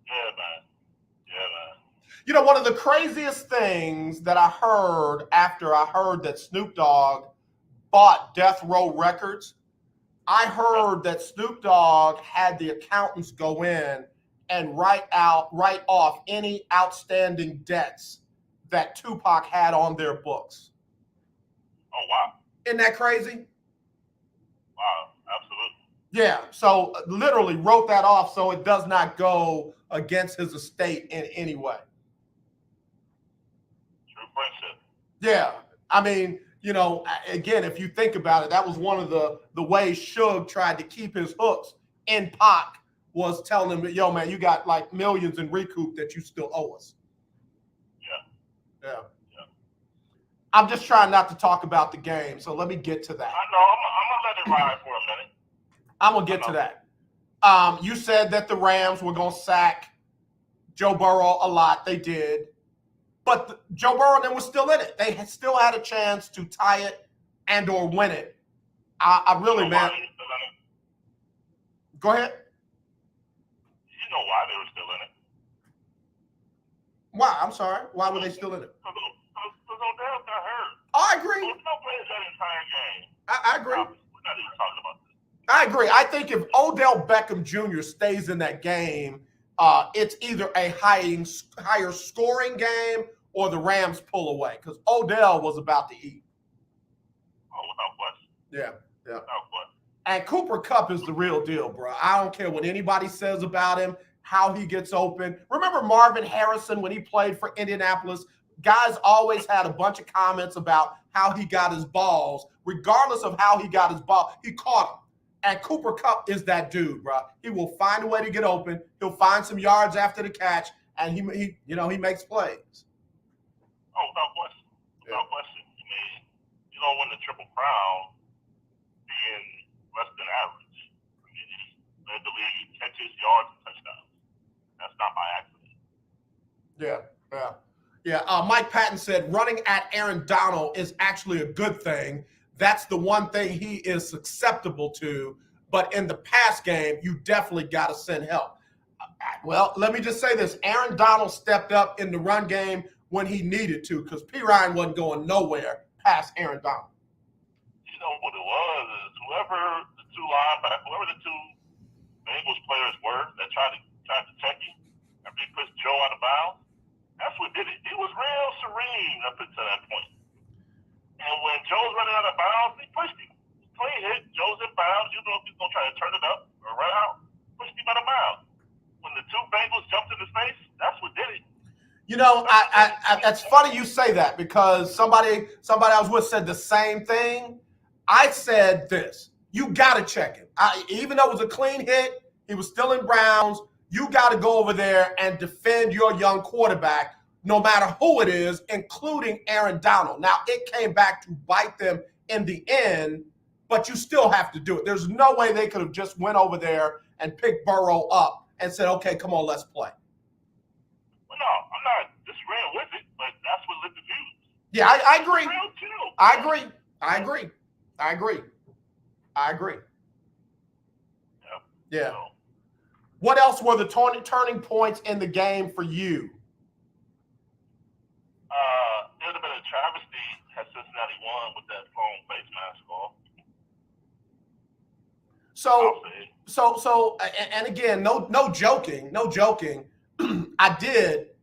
Yeah, man. One of the craziest things that I heard after I heard that Snoop Dogg bought Death Row Records, I heard that Snoop Dogg had the accountants go in and write off any outstanding debts that Tupac had on their books. Oh, wow. Isn't that crazy? Wow, absolutely. Yeah, so literally wrote that off so it does not go against his estate in any way. True friendship. Yeah, I mean, again, if you think about it, that was one of the ways Suge tried to keep his hooks in Pac, was telling him, yo, man, you got like millions in recoup that you still owe us. Yeah. I'm just trying not to talk about the game, so let me get to that. I know, I'm going to let it ride for a minute. I'm going to get to that. You said that the Rams were going to sack Joe Burrow a lot. They did. But Joe Burrow then was still in it. They still had a chance to tie it and or win it. I really, man. Go ahead. You know why they were still in it. Why? I'm sorry. Why were they still in it? Because Odell got hurt. I agree. There was no players that entire game. I agree. We're not even talking about this. I agree. I think if Odell Beckham Jr. stays in that game, it's either a higher scoring game or the Rams pull away, because Odell was about to eat. Oh, without question. Yeah. Without question. And Cooper Kupp is the real deal, bro. I don't care what anybody says about him, how he gets open. Remember Marvin Harrison when he played for Indianapolis? Guys always had a bunch of comments about how he got his balls. Regardless of how he got his ball, he caught him. And Cooper Kupp is that dude, bro. He will find a way to get open. He'll find some yards after the catch, and he makes plays. Oh, without question. Without question. I mean, you don't win the Triple Crown being less than average. I mean, he led the league in catches, yards, and touchdowns. That's not by accident. Yeah. Mike Patton said running at Aaron Donald is actually a good thing. That's the one thing he is susceptible to. But in the pass game, you definitely got to send help. Well, let me just say this. Aaron Donald stepped up in the run game when he needed to, because P. Ryan wasn't going nowhere past Aaron Donald. You know what it was is whoever the two Bengals players were that tried to check him after he pushed Joe out of bounds, that's what did it. He was real serene up until that point. And when Joe's running out of bounds, he pushed him. Clean hit, Joe's in bounds. You know if he's going to try to turn it up or run out, pushed him out of bounds. When the two Bengals jumped in his face, that's what did it. You know, it's funny you say that, because somebody I was with said the same thing. I said this: you got to check him. Even though it was a clean hit, he was still in bounds. You got to go over there and defend your young quarterback, no matter who it is, including Aaron Donald. Now, it came back to bite them in the end, but you still have to do it. There's no way they could have just went over there and picked Burrow up and said, okay, come on, let's play. Well, no, I'm not disagreeing with it, but that's what lit the fuse. Yeah, I agree. I agree. Yeah. So, what else were the turning points in the game for you? it would have been a travesty had Cincinnati won with that blown face mask off. So, and again, no joking.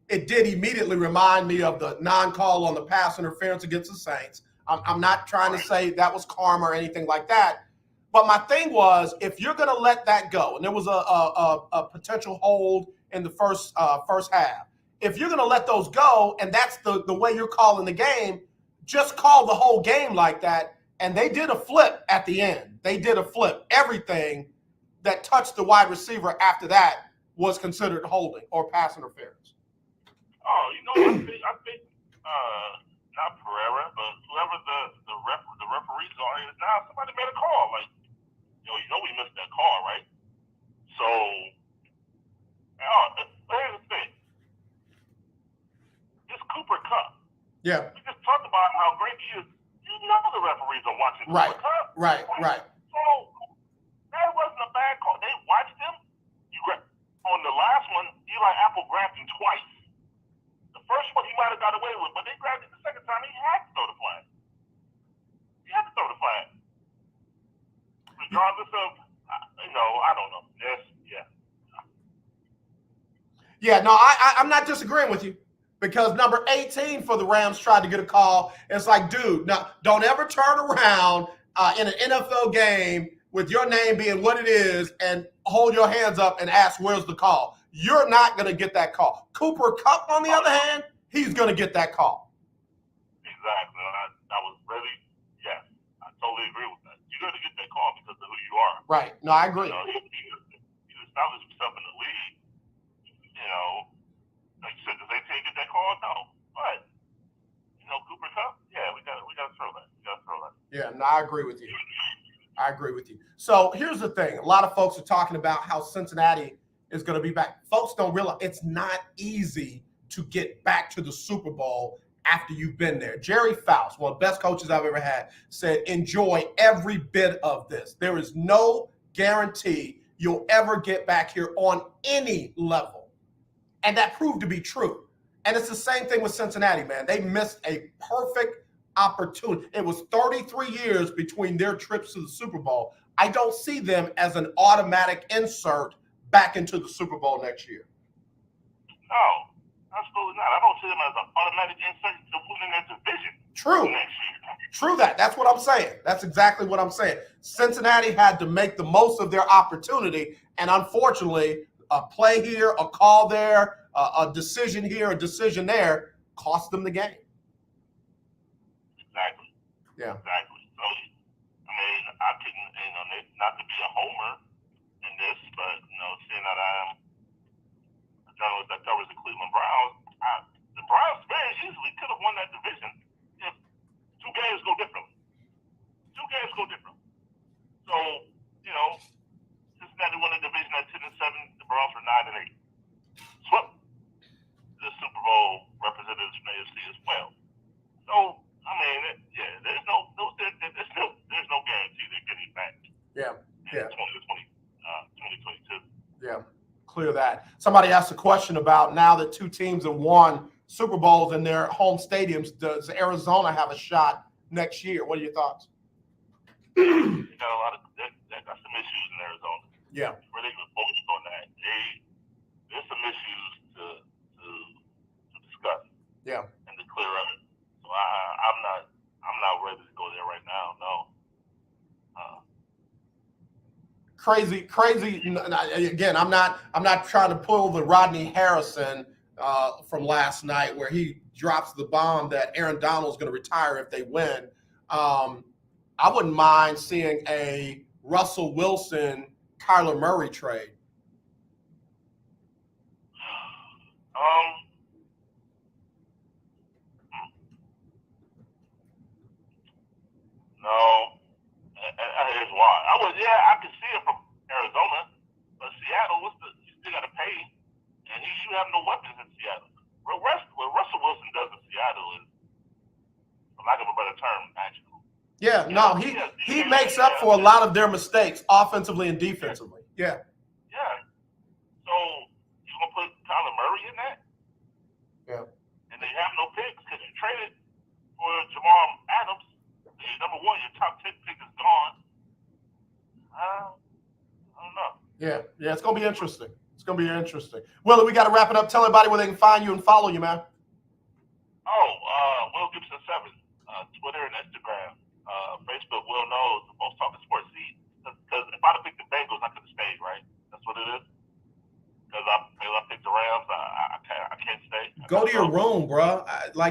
It did immediately remind me of the non-call on the pass interference against the Saints. I'm not trying to say that was karma or anything like that. But my thing was, if you're going to let that go, and there was a potential hold in the first half, if you're going to let those go, and that's the way you're calling the game, just call the whole game like that. And they did a flip at the end. They did a flip. Everything that touched the wide receiver after that was considered holding or pass interference. Oh, I think not Pereira, but whoever the referees are, now somebody made a call. Like, we missed that call, right? So, here's the thing. This Cooper Kupp. Yeah. We just talked about how great he is. The referees are watching Cooper Kupp. Right. So, that wasn't a bad call. They watched him. On the last one, Eli Apple grabbed him twice. The first one he might have got away with, but they grabbed it the second time. He had to throw the flag. Regardless of, I don't know. Yeah, no, I'm not disagreeing with you, because number 18 for the Rams tried to get a call. It's like, dude, no, don't ever turn around in an NFL game with your name being what it is and hold your hands up and ask, where's the call? You're not going to get that call. Cooper Kupp, on the other hand, he's going to get that call. Exactly. I was really, I totally agree with that. You're going to get that call because of who you are. Right. No, I agree. He established himself in the league. Like you said, does 18 get that call? No. But, Cooper Kupp, we got to throw that. Yeah, no, I agree with you. So here's the thing. A lot of folks are talking about how Cincinnati is going to be back. Folks don't realize it's not easy to get back to the Super Bowl after you've been there. Jerry Faust, one of the best coaches I've ever had, said, enjoy every bit of this. There is no guarantee you'll ever get back here on any level. And that proved to be true. And it's the same thing with Cincinnati, man. They missed a perfect opportunity. It was 33 years between their trips to the Super Bowl. I don't see them as an automatic insert back into the Super Bowl next year. No, absolutely not. I don't see them as an automatic insert to winning their division. True. Next year. True that. That's what I'm saying. That's exactly what I'm saying. Cincinnati had to make the most of their opportunity, and unfortunately, a play here, a call there, a decision here, a decision there, cost them the game. Exactly. Yeah. Exactly. So, I mean, I couldn't, not to be a homer in this, but, seeing that I am a journalist that covers the Cleveland Browns, the Browns very easily could have won that division if two games go differently. So, Cincinnati won the division at 10-7. The Browns were 9-8. Swept the Super Bowl representatives from AFC as well. So, I mean, there's no guarantee they're getting back. Yeah. In 2022. Yeah. Clear that. Somebody asked a question about now that two teams have won Super Bowls in their home stadiums, does Arizona have a shot next year? What are your thoughts? They got some issues in Arizona. Yeah. Where they can focus on that. There's some issues to discuss. Yeah. And to clear up. So I'm not ready to go there right now. No. Crazy. Again, I'm not trying to pull the Rodney Harrison from last night where he drops the bomb that Aaron Donald's going to retire if they win. I wouldn't mind seeing a Russell Wilson, Kyler Murray trade. No. Here's why. I could see it from Arizona, but Seattle, you still got to pay, and you have no weapons in Seattle. What Russell Wilson does in Seattle is, for lack of a better term, magical. Yeah, no, he makes up for a lot of their mistakes offensively and defensively. Yeah. Yeah. So you gonna put Kyler Murray in that? Yeah. And they have no picks because you traded for Jamal Adams. Number one, your top 10 pick is gone. I don't know. Yeah, it's gonna be interesting. Willie, we got to wrap it up. Tell everybody where they can find you and follow you, man. Will Gibson 7, Twitter and Instagram. Facebook, Will knows the most talking sports. See, because if I'd have picked the Bengals, I could have stayed, right? That's what it is. Because I picked the Rams, I can't stay. Go to your room, bro.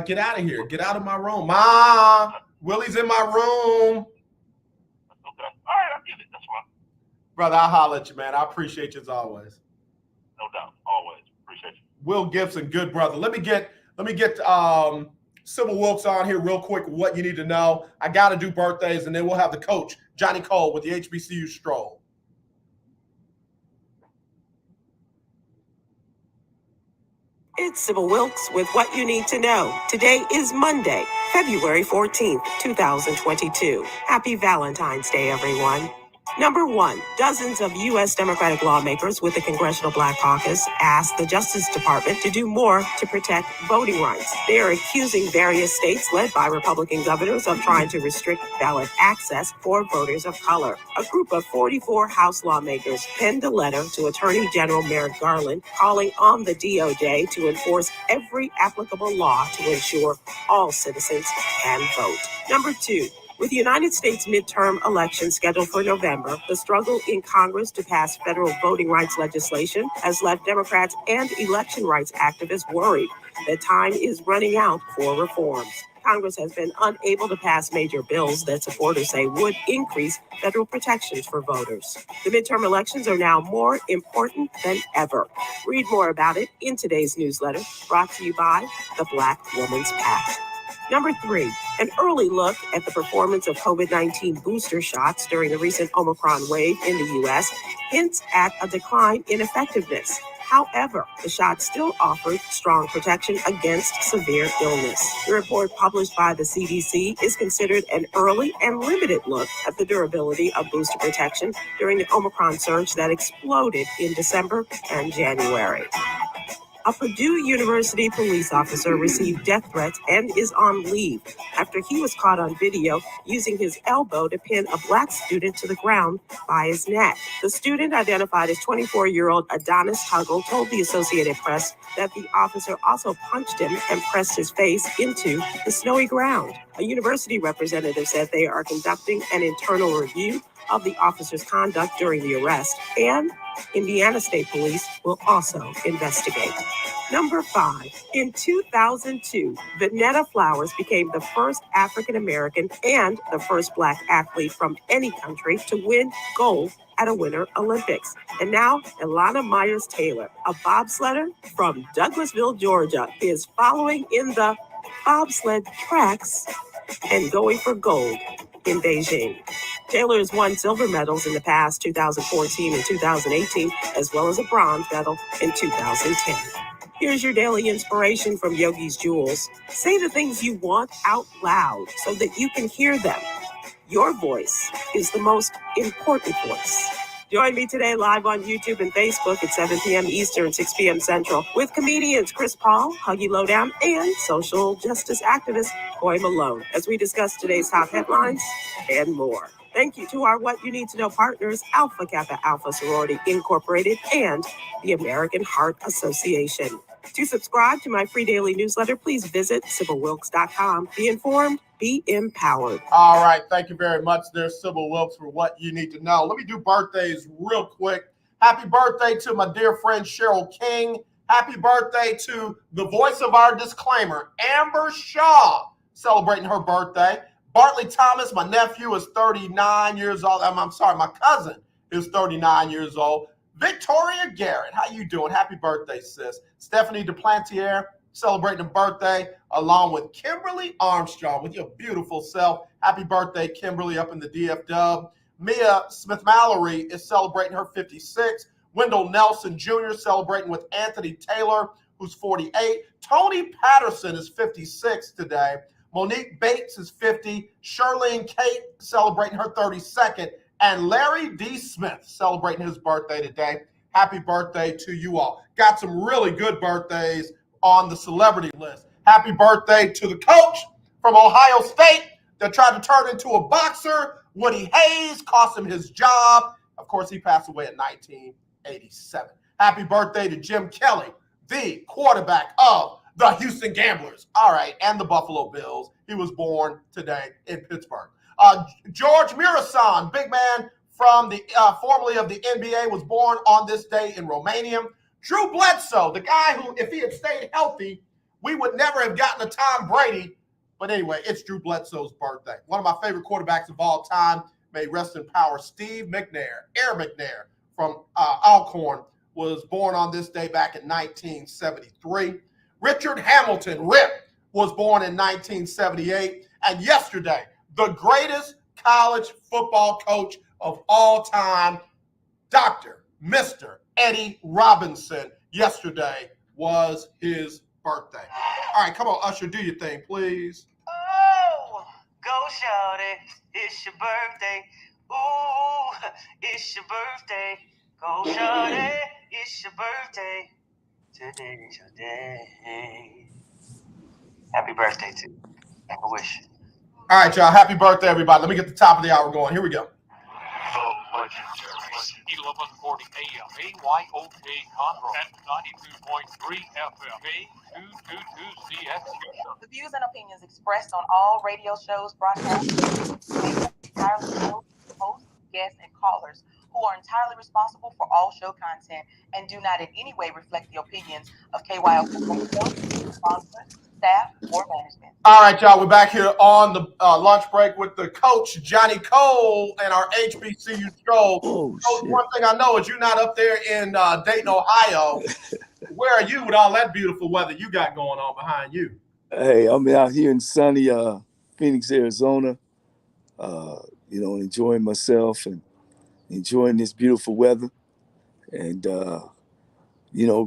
Get out of here. Get out of my room. Ma, Willie's in my room. Okay. All right, I get it. That's fine. Brother, I'll holler at you, man. I appreciate you as always. No doubt. Always. Appreciate you. Will Gibson, good brother. Let me get Sybil Wilkes on here real quick. What you need to know. I got to do birthdays, and then we'll have the Coach Johnnie Cole with the HBCU Stroll. It's Sybil Wilkes with what you need to know. Today is Monday, February 14th, 2022. Happy Valentine's Day, everyone. Number 1, dozens of U.S. Democratic lawmakers with the Congressional Black Caucus asked the Justice Department to do more to protect voting rights. They are accusing various states led by Republican governors of trying to restrict ballot access for voters of color. A group of 44 House lawmakers penned a letter to Attorney General Merrick Garland calling on the DOJ to enforce every applicable law to ensure all citizens can vote. Number 2, with the United States midterm elections scheduled for November, the struggle in Congress to pass federal voting rights legislation has left Democrats and election rights activists worried that time is running out for reforms. Congress has been unable to pass major bills that supporters say would increase federal protections for voters. The midterm elections are now more important than ever. Read more about it in today's newsletter, brought to you by the Black Woman's Pact. Number 3, an early look at the performance of COVID-19 booster shots during the recent Omicron wave in the U.S. hints at a decline in effectiveness. However, the shot still offered strong protection against severe illness. The report published by the CDC is considered an early and limited look at the durability of booster protection during the Omicron surge that exploded in December and January. A Purdue University police officer received death threats and is on leave after he was caught on video using his elbow to pin a black student to the ground by his neck. The student, identified as 24-year-old Adonis Tuggle, told the Associated Press that the officer also punched him and pressed his face into the snowy ground. A university representative said they are conducting an internal review of the officer's conduct during the arrest, and Indiana State Police will also investigate. Number 5. In 2002, Vanetta Flowers became the first African American and the first Black athlete from any country to win gold at a Winter Olympics. And now, Ilana Myers-Taylor, a bobsledder from Douglasville, Georgia, is following in the bobsled tracks and going for gold in Beijing. Taylor has won silver medals in the past, 2014 and 2018, as well as a bronze medal in 2010. Here's your daily inspiration from Yogi's Jewels. Say the things you want out loud so that you can hear them. Your voice is the most important voice. Join me today live on YouTube and Facebook at 7 p.m. Eastern, 6 p.m. Central with comedians Chris Paul, Huggy Lowdown, and social justice activist Coy Malone as we discuss today's top headlines and more. Thank you to our What You Need to Know partners, Alpha Kappa Alpha Sorority Incorporated and the American Heart Association. To subscribe to my free daily newsletter, please visit SybilWilkes.com. Be informed, be empowered. All right. Thank you very much there, Sybil Wilkes, for What You Need to Know. Let me do birthdays real quick. Happy birthday to my dear friend Cheryl King. Happy birthday to the voice of our disclaimer, Amber Shaw, celebrating her birthday. Bartley Thomas, my nephew, is 39 years old. I'm sorry, my cousin is 39 years old. Victoria Garrett, how you doing? Happy birthday, sis. Stephanie Duplantier, celebrating a birthday, along with Kimberly Armstrong, with your beautiful self. Happy birthday, Kimberly, up in the DFW. Mia Smith-Mallory is celebrating her 56. Wendell Nelson Jr. celebrating with Anthony Taylor, who's 48. Tony Patterson is 56 today. Monique Bates is 50. Shirlene Kate celebrating her 32nd. And Larry D. Smith celebrating his birthday today. Happy birthday to you all. Got some really good birthdays on the celebrity list. Happy birthday to the coach from Ohio State that tried to turn into a boxer. Woody Hayes cost him his job. Of course, he passed away in 1987. Happy birthday to Jim Kelly, the quarterback of the Houston Gamblers. All right, and the Buffalo Bills. He was born today in Pittsburgh. George Mirasan, big man from the formerly of the NBA, was born on this day in Romania. Drew Bledsoe, the guy who, if he had stayed healthy, we would never have gotten a Tom Brady. But anyway, it's Drew Bledsoe's birthday. One of my favorite quarterbacks of all time, may rest in power, Steve McNair, Air McNair from Alcorn, was born on this day back in 1973. Richard Hamilton, Rip, was born in 1978. And yesterday, the greatest college football coach of all time, Dr. Mr. Eddie Robinson. Yesterday was his birthday. All right, come on, Usher, do your thing, please. Oh, go shawty, it's your birthday. Ooh, it's your birthday. Go shawty, it's your birthday. Today's your day. Happy birthday to you. Make a wish. All right, y'all. Happy birthday, everybody. Let me get the top of the hour going. Here we go. The legendary 1140 AM AYOK Conroe at 92.3 FM A222CX. The views and opinions expressed on all radio shows broadcast entirely hosts, guests, and callers who are entirely responsible for all show content and do not in any way reflect the opinions of KYOK sponsors, staff, or management. All right, y'all. We're back here on the lunch break with the Coach Johnnie Cole and our HBCU Stroll. Coach, one thing I know is you're not up there in Dayton, Ohio. Where are you with all that beautiful weather you got going on behind you? Hey, I'm out here in sunny Phoenix, Arizona, enjoying myself and enjoying this beautiful weather and,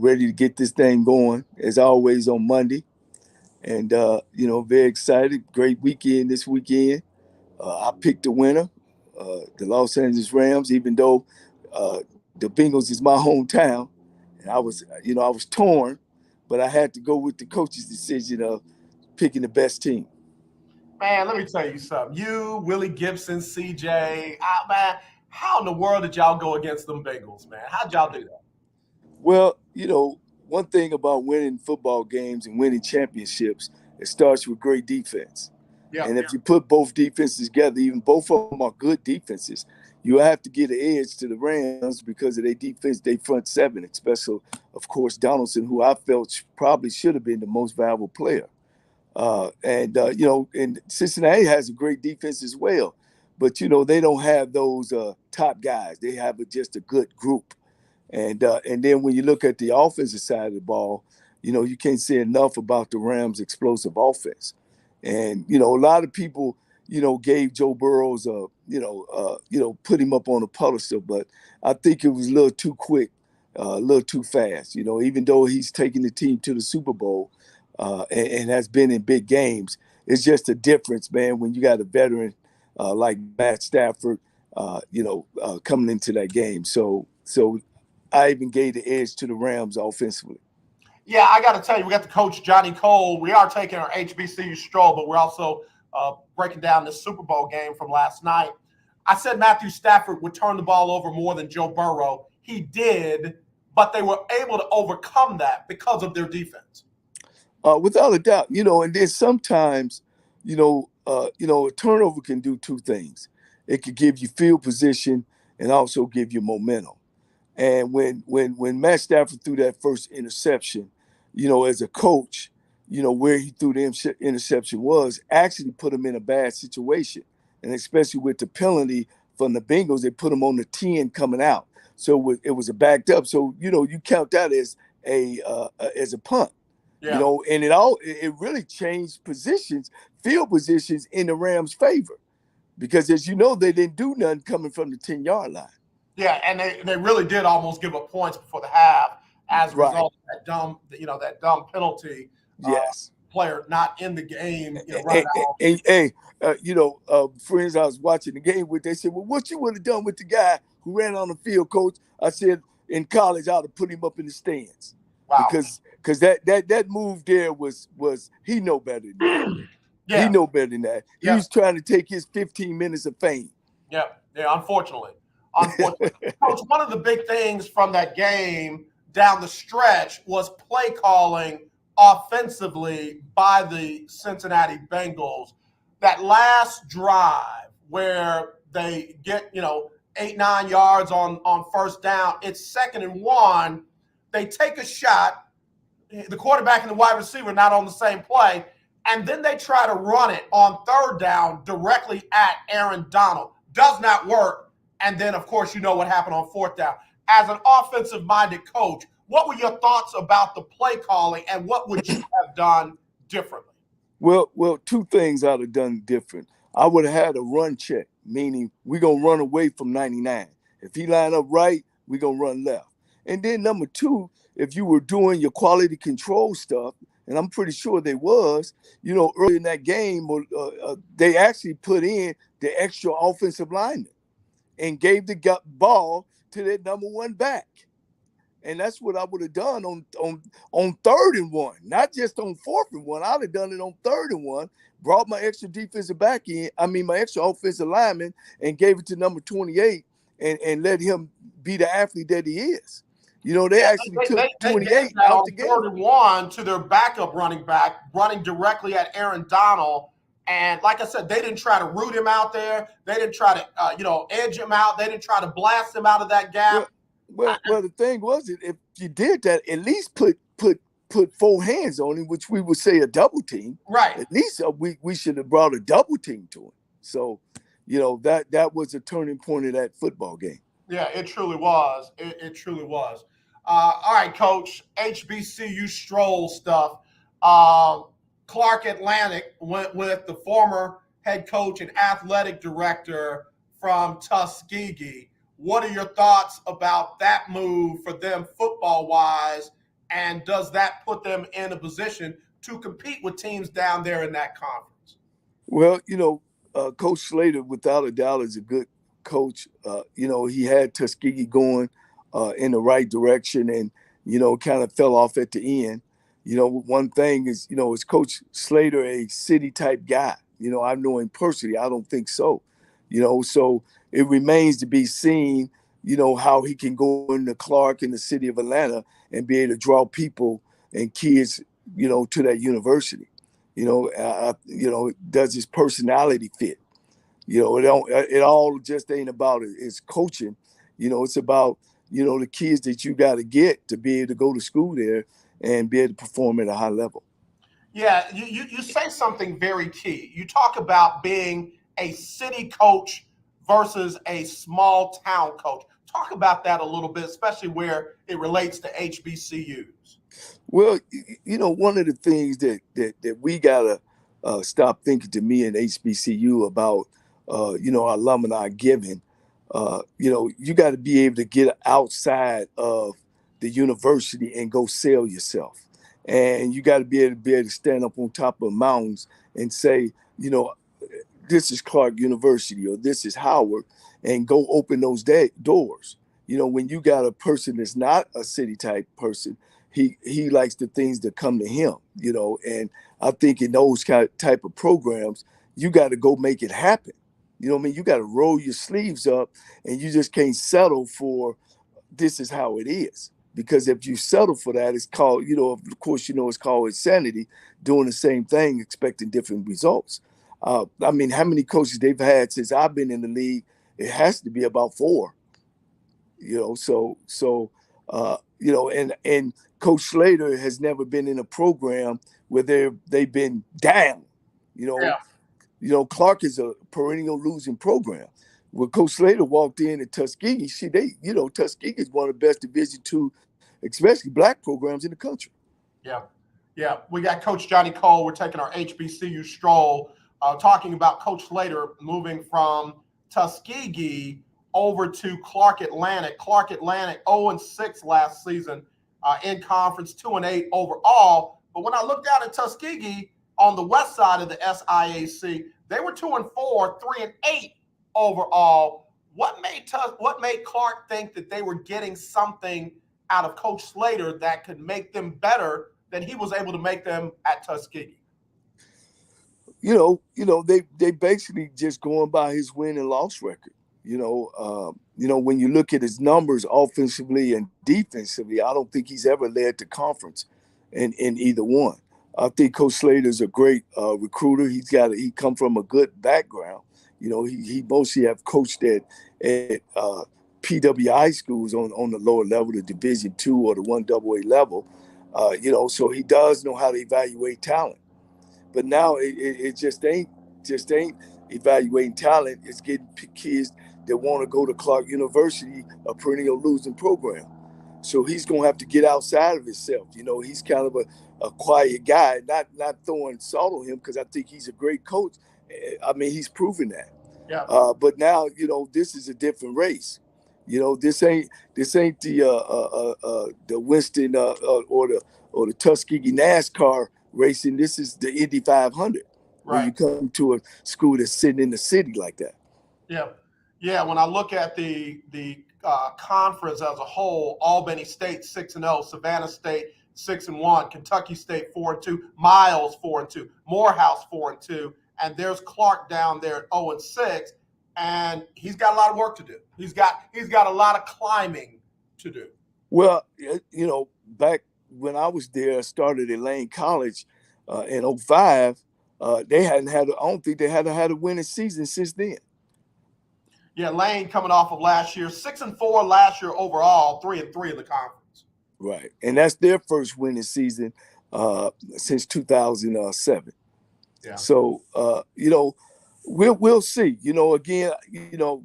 ready to get this thing going, as always, on Monday. And, very excited. Great weekend this weekend. I picked the winner, the Los Angeles Rams, even though the Bengals is my hometown. And I was torn, but I had to go with the coach's decision of picking the best team. Man, let me tell you something. You, Willie Gibson, CJ, man, how in the world did y'all go against them Bengals, man? How'd y'all do that? Well, one thing about winning football games and winning championships, it starts with great defense. Yeah. And if you put both defenses together, even both of them are good defenses, you have to get an edge to the Rams because of their defense, their front seven, especially, of course, Donaldson, who I felt probably should have been the most valuable player. And Cincinnati has a great defense as well. But, they don't have those top guys. They have just a good group. And then when you look at the offensive side of the ball, you can't say enough about the Rams' explosive offense. And, a lot of people, gave Joe Burrows, put him up on a pedestal, but I think it was a little too quick, a little too fast. Even though he's taking the team to the Super Bowl and has been in big games, it's just a difference, man, when you got a veteran like Matt Stafford, coming into that game. So I even gave the edge to the Rams offensively. Yeah, I got to tell you, we got the Coach Johnnie Cole. We are taking our HBCU Stroll, but we're also breaking down this Super Bowl game from last night. I said Matthew Stafford would turn the ball over more than Joe Burrow. He did, but they were able to overcome that because of their defense. Without a doubt, and then sometimes, a turnover can do two things. It could give you field position and also give you momentum. And when Matt Stafford threw that first interception, as a coach, where he threw the interception was actually put him in a bad situation. And especially with the penalty from the Bengals, they put him on the 10 coming out. So it was a backed up. So, you count that as a punt. Yeah. And it really changed field positions in the Rams' favor. Because as you know, they didn't do nothing coming from the 10-yard line. Yeah, and they really did almost give up points before the half as a result of that dumb penalty. Yes. Player not in the game. Friends I was watching the game with, they said, well, what you would have done with the guy who ran on the field, coach? I said, in college, I would have put him up in the stands. Wow. Because that move there was he know better than that. Yeah. He know better than that. Yeah. He was trying to take his 15 minutes of fame. Yeah, unfortunately. Coach, one of the big things from that game down the stretch was play calling offensively by the Cincinnati Bengals. That last drive where they get, 8-9 yards on first down, it's 2nd and 1. They take a shot. The quarterback and the wide receiver not on the same play. And then they try to run it on 3rd down directly at Aaron Donald. Does not work. And then, of course, you know what happened on 4th down. As an offensive-minded coach, what were your thoughts about the play calling and what would you have done differently? Well, two things I'd have done different. I would have had a run check, meaning we're going to run away from 99. If he line up right, we're going to run left. And then number two, if you were doing your quality control stuff, and I'm pretty sure they was, early in that game, they actually put in the extra offensive lineman and gave the ball to their number one back. And that's what I would have done on 3rd and 1, not just on 4th and 1. I'd have done it on 3rd and 1, brought my extra defensive back in, my extra offensive lineman, and gave it to number 28 and let him be the athlete that he is. They actually took 28 out the game. 3rd and 1 to their backup running back, running directly at Aaron Donald. And like I said, they didn't try to root him out there. They didn't try to, edge him out. They didn't try to blast him out of that gap. Well, the thing was, if you did that, at least put 4 hands on him, which we would say a double team. Right. At least we should have brought a double team to him. So, that was a turning point of that football game. Yeah, it truly was. It truly was. All right, Coach, HBCU Stroll stuff. Clark Atlantic went with the former head coach and athletic director from Tuskegee. What are your thoughts about that move for them football-wise, and does that put them in a position to compete with teams down there in that conference? Well, Coach Slater, without a doubt, is a good coach. He had Tuskegee going in the right direction and, kind of fell off at the end. One thing is, is Coach Slater a city type guy? I know him personally. I don't think so. So it remains to be seen, how he can go into Clark in the city of Atlanta and be able to draw people and kids, to that university. Does his personality fit? It all just ain't about it's coaching. It's about, the kids that you got to get to be able to go to school there and be able to perform at a high level. Yeah, you say something very key. You talk about being a city coach versus a small town coach. Talk about that a little bit, especially where it relates to HBCUs. Well, one of the things that we gotta stop thinking to me in HBCU about, alumni giving. You got to be able to get outside of the university and go sell yourself, and you got to be able to stand up on top of mountains and say, this is Clark University or this is Howard, and go open those doors. When you got a person that's not a city type person, he likes the things that come to him, and I think in those type of programs, you got to go make it happen. You got to roll your sleeves up, and you just can't settle for this is how it is. Because if you settle for that, it's called, of course, it's called insanity, doing the same thing, expecting different results. How many coaches they've had since I've been in the league? It has to be about 4. And Coach Slater has never been in a program where they've been down. Clark is a perennial losing program. When Coach Slater walked in at Tuskegee, Tuskegee is one of the best Division II, especially black programs in the country. Yeah. We got Coach Johnnie Cole. We're taking our HBCU stroll, talking about Coach Slater moving from Tuskegee over to Clark Atlantic. Clark Atlantic 0-6 last season in conference, 2-8 overall. But when I looked out at Tuskegee on the west side of the SIAC, they were 2-4, 3-8 overall. What made Clark think that they were getting something out of Coach Slater that could make them better than he was able to make them at Tuskegee? They basically just going by his win and loss record. When you look at his numbers offensively and defensively, I don't think he's ever led the conference in either one. I think Coach Slater's a great recruiter. He come from a good background. He mostly have coached at PWI schools on the lower level, the Division II or the 1AA level. So he does know how to evaluate talent. But now it just ain't evaluating talent. It's getting kids that want to go to Clark University, a perennial losing program. So he's going to have to get outside of himself. He's kind of a quiet guy, not throwing salt on him because I think he's a great coach. He's proven that. Yeah. But now, this is a different race. This ain't the Winston or the Tuskegee NASCAR racing. This is the Indy 500. Right. When you come to a school that's sitting in the city like that. Yeah. When I look at the conference as a whole, Albany State 6-0, Savannah State 6-1, Kentucky State 4-2, Miles 4-2, Morehouse 4-2, and there's Clark down there at 0-6, and he's got a lot of work to do. He's got a lot of climbing to do. Well, back when I was there, I started at Lane College in 2005. They hadn't had. I don't think they hadn't had a winning season since then. Yeah, Lane coming off of last year, 6-4 last year overall, 3-3 in the conference. Right, and that's their first winning season since 2007. Yeah. So we'll see. Again,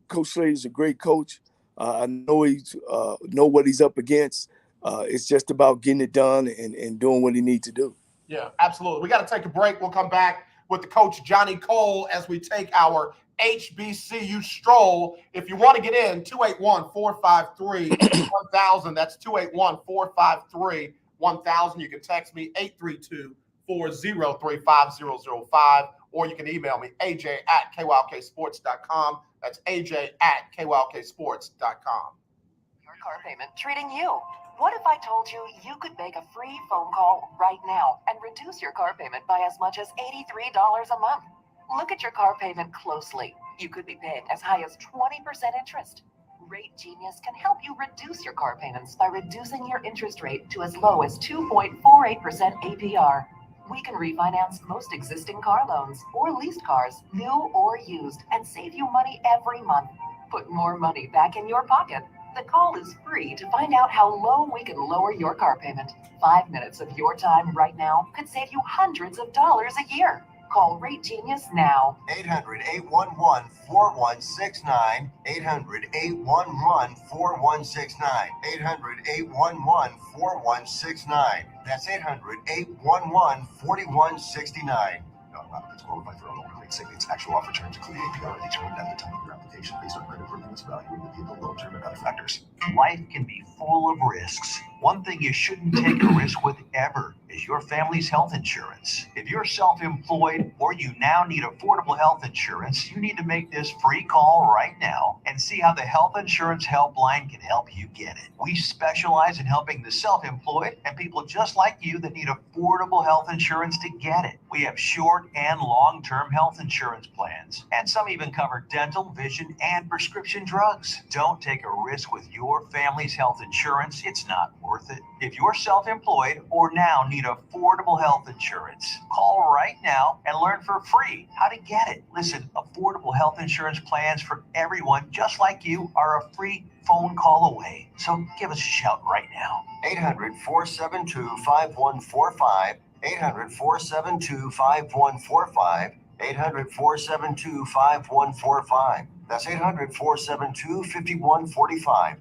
Coach Slater's a great coach. I know he's know what he's up against. It's just about getting it done and doing what he needs to do. Yeah, absolutely. We got to take a break. We'll come back with the Coach Johnnie Cole as we take our HBCU stroll. If you want to get in, 281-453-1000. That's 281-453-1000. You can text me 832-403-5005, or you can email me aj@kylksports.com. That's aj@kylksports.com. Your car payment treating you What if I told you you could make a free phone call right now and reduce your car payment by as much as $83 a month? Look at your car payment closely. You could be paying as high as 20% interest. Rate Genius can help you reduce your car payments by reducing your interest rate to as low as 2.48% APR. We can refinance most existing car loans or leased cars, new or used, and save you money every month. Put more money back in your pocket. The call is free to find out how low we can lower your car payment. 5 minutes of your time right now could save you hundreds of dollars a year. Call Rate Genius now. 800-811-4169. 800-811-4169. 800-811-4169. That's 800-811-4169. Not applicants qualify for a loan rate savings. Actual offer terms, including APR, are determined at the time of your application based on credit worthiness, value of the vehicle, loan term, and other factors. Life can be full of risks. One thing you shouldn't take a risk with ever is your family's health insurance. If you're self-employed or you now need affordable health insurance, you need to make this free call right now and see how the Health Insurance Helpline can help you get it. We specialize in helping the self-employed and people just like you that need affordable health insurance to get it. We have short and long-term health insurance plans, and some even cover dental, vision, and prescription drugs. Don't take a risk with your family's health insurance. It's not worth it. If you're self-employed or now need affordable health insurance, call right now and learn for free how to get it. Listen, affordable health insurance plans for everyone just like you are a free phone call away. So give us a shout right now. 800-472-5145. 800-472-5145. 800-472-5145. That's 800-472-5145.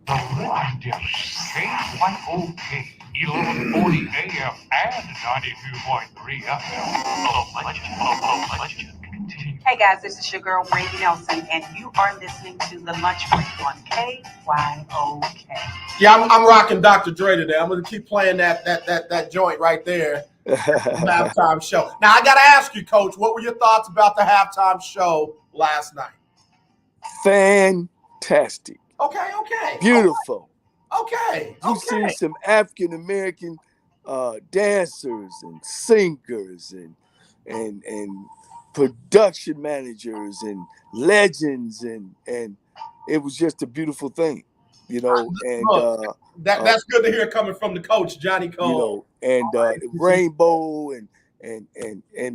The legendary KYOK 1140 AM and 92.3 FM. The legend continues. Hey guys, this is your girl Brandy Nelson, and you are listening to The Lunch Break on KYOK. Yeah, I'm rocking Dr. Dre today. I'm gonna keep playing that joint right there. Halftime show. Now I gotta ask you, Coach, what were your thoughts about the halftime show last night? Fantastic. Okay. Beautiful. Okay. You see some African American dancers and singers and production managers and legends and it was just a beautiful thing, you know. And that's good to hear coming from the Coach Johnnie Cole. You know, and Rainbow and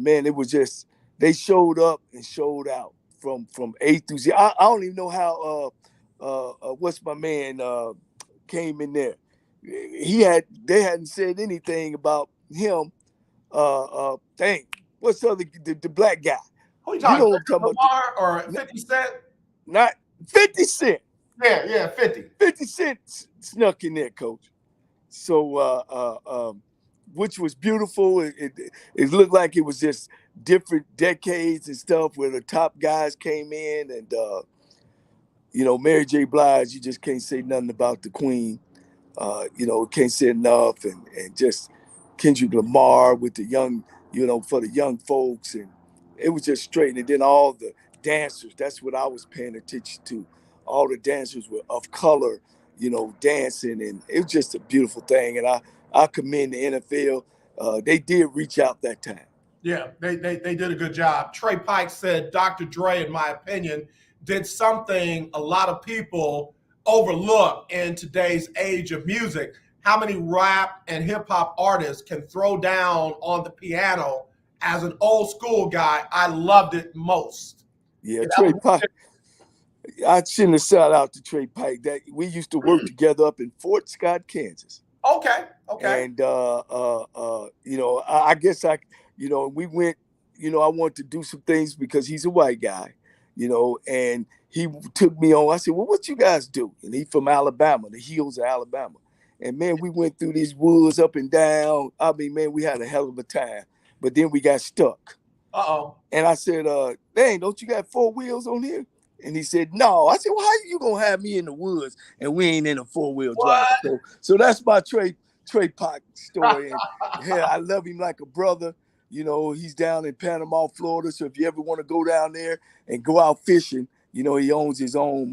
man, it was just they showed up and showed out from A through Z. I don't even know how what's my man came in there. They hadn't said anything about him. What's the other the black guy? Who you talking about? Lamar or 50 Cent? Not 50 Cent. Yeah, 50. 50 Cent snuck in there, Coach. So which was beautiful. It looked like it was just different decades and stuff where the top guys came in and you know, Mary J. Blige, you just can't say nothing about the Queen. You know, can't say enough, and just Kendrick Lamar with the young, you know, for the young folks, and it was just straight. And then all the dancers, that's what I was paying attention to. All the dancers were of color, you know, dancing, and it was just a beautiful thing. And I commend the NFL. They did reach out that time. Yeah, they did a good job. Trey Pike said Dr. Dre, in my opinion, did something a lot of people overlook in today's age of music. How many rap and hip hop artists can throw down on the piano? As an old school guy, I loved it most. Yeah, Trey Pike. I shouldn't have shout out to Trey Pike. That we used to work together up in Fort Scott, Kansas. Okay. And you know, I guess you know, we went. You know, I wanted to do some things because he's a white guy. You know, and he took me on. I said, well, what you guys do? And he from Alabama, the hills of Alabama. And man, we went through these woods up and down. I mean, man, we had a hell of a time. But then we got stuck. And I said, dang, don't you got 4 wheels on here? And he said, no. I said, well, how you gonna have me in the woods and we ain't in a 4-wheel drive? So that's my Trey Pike story. And yeah, I love him like a brother. You know, he's down in Panama, Florida. So if you ever want to go down there and go out fishing, you know, he owns his own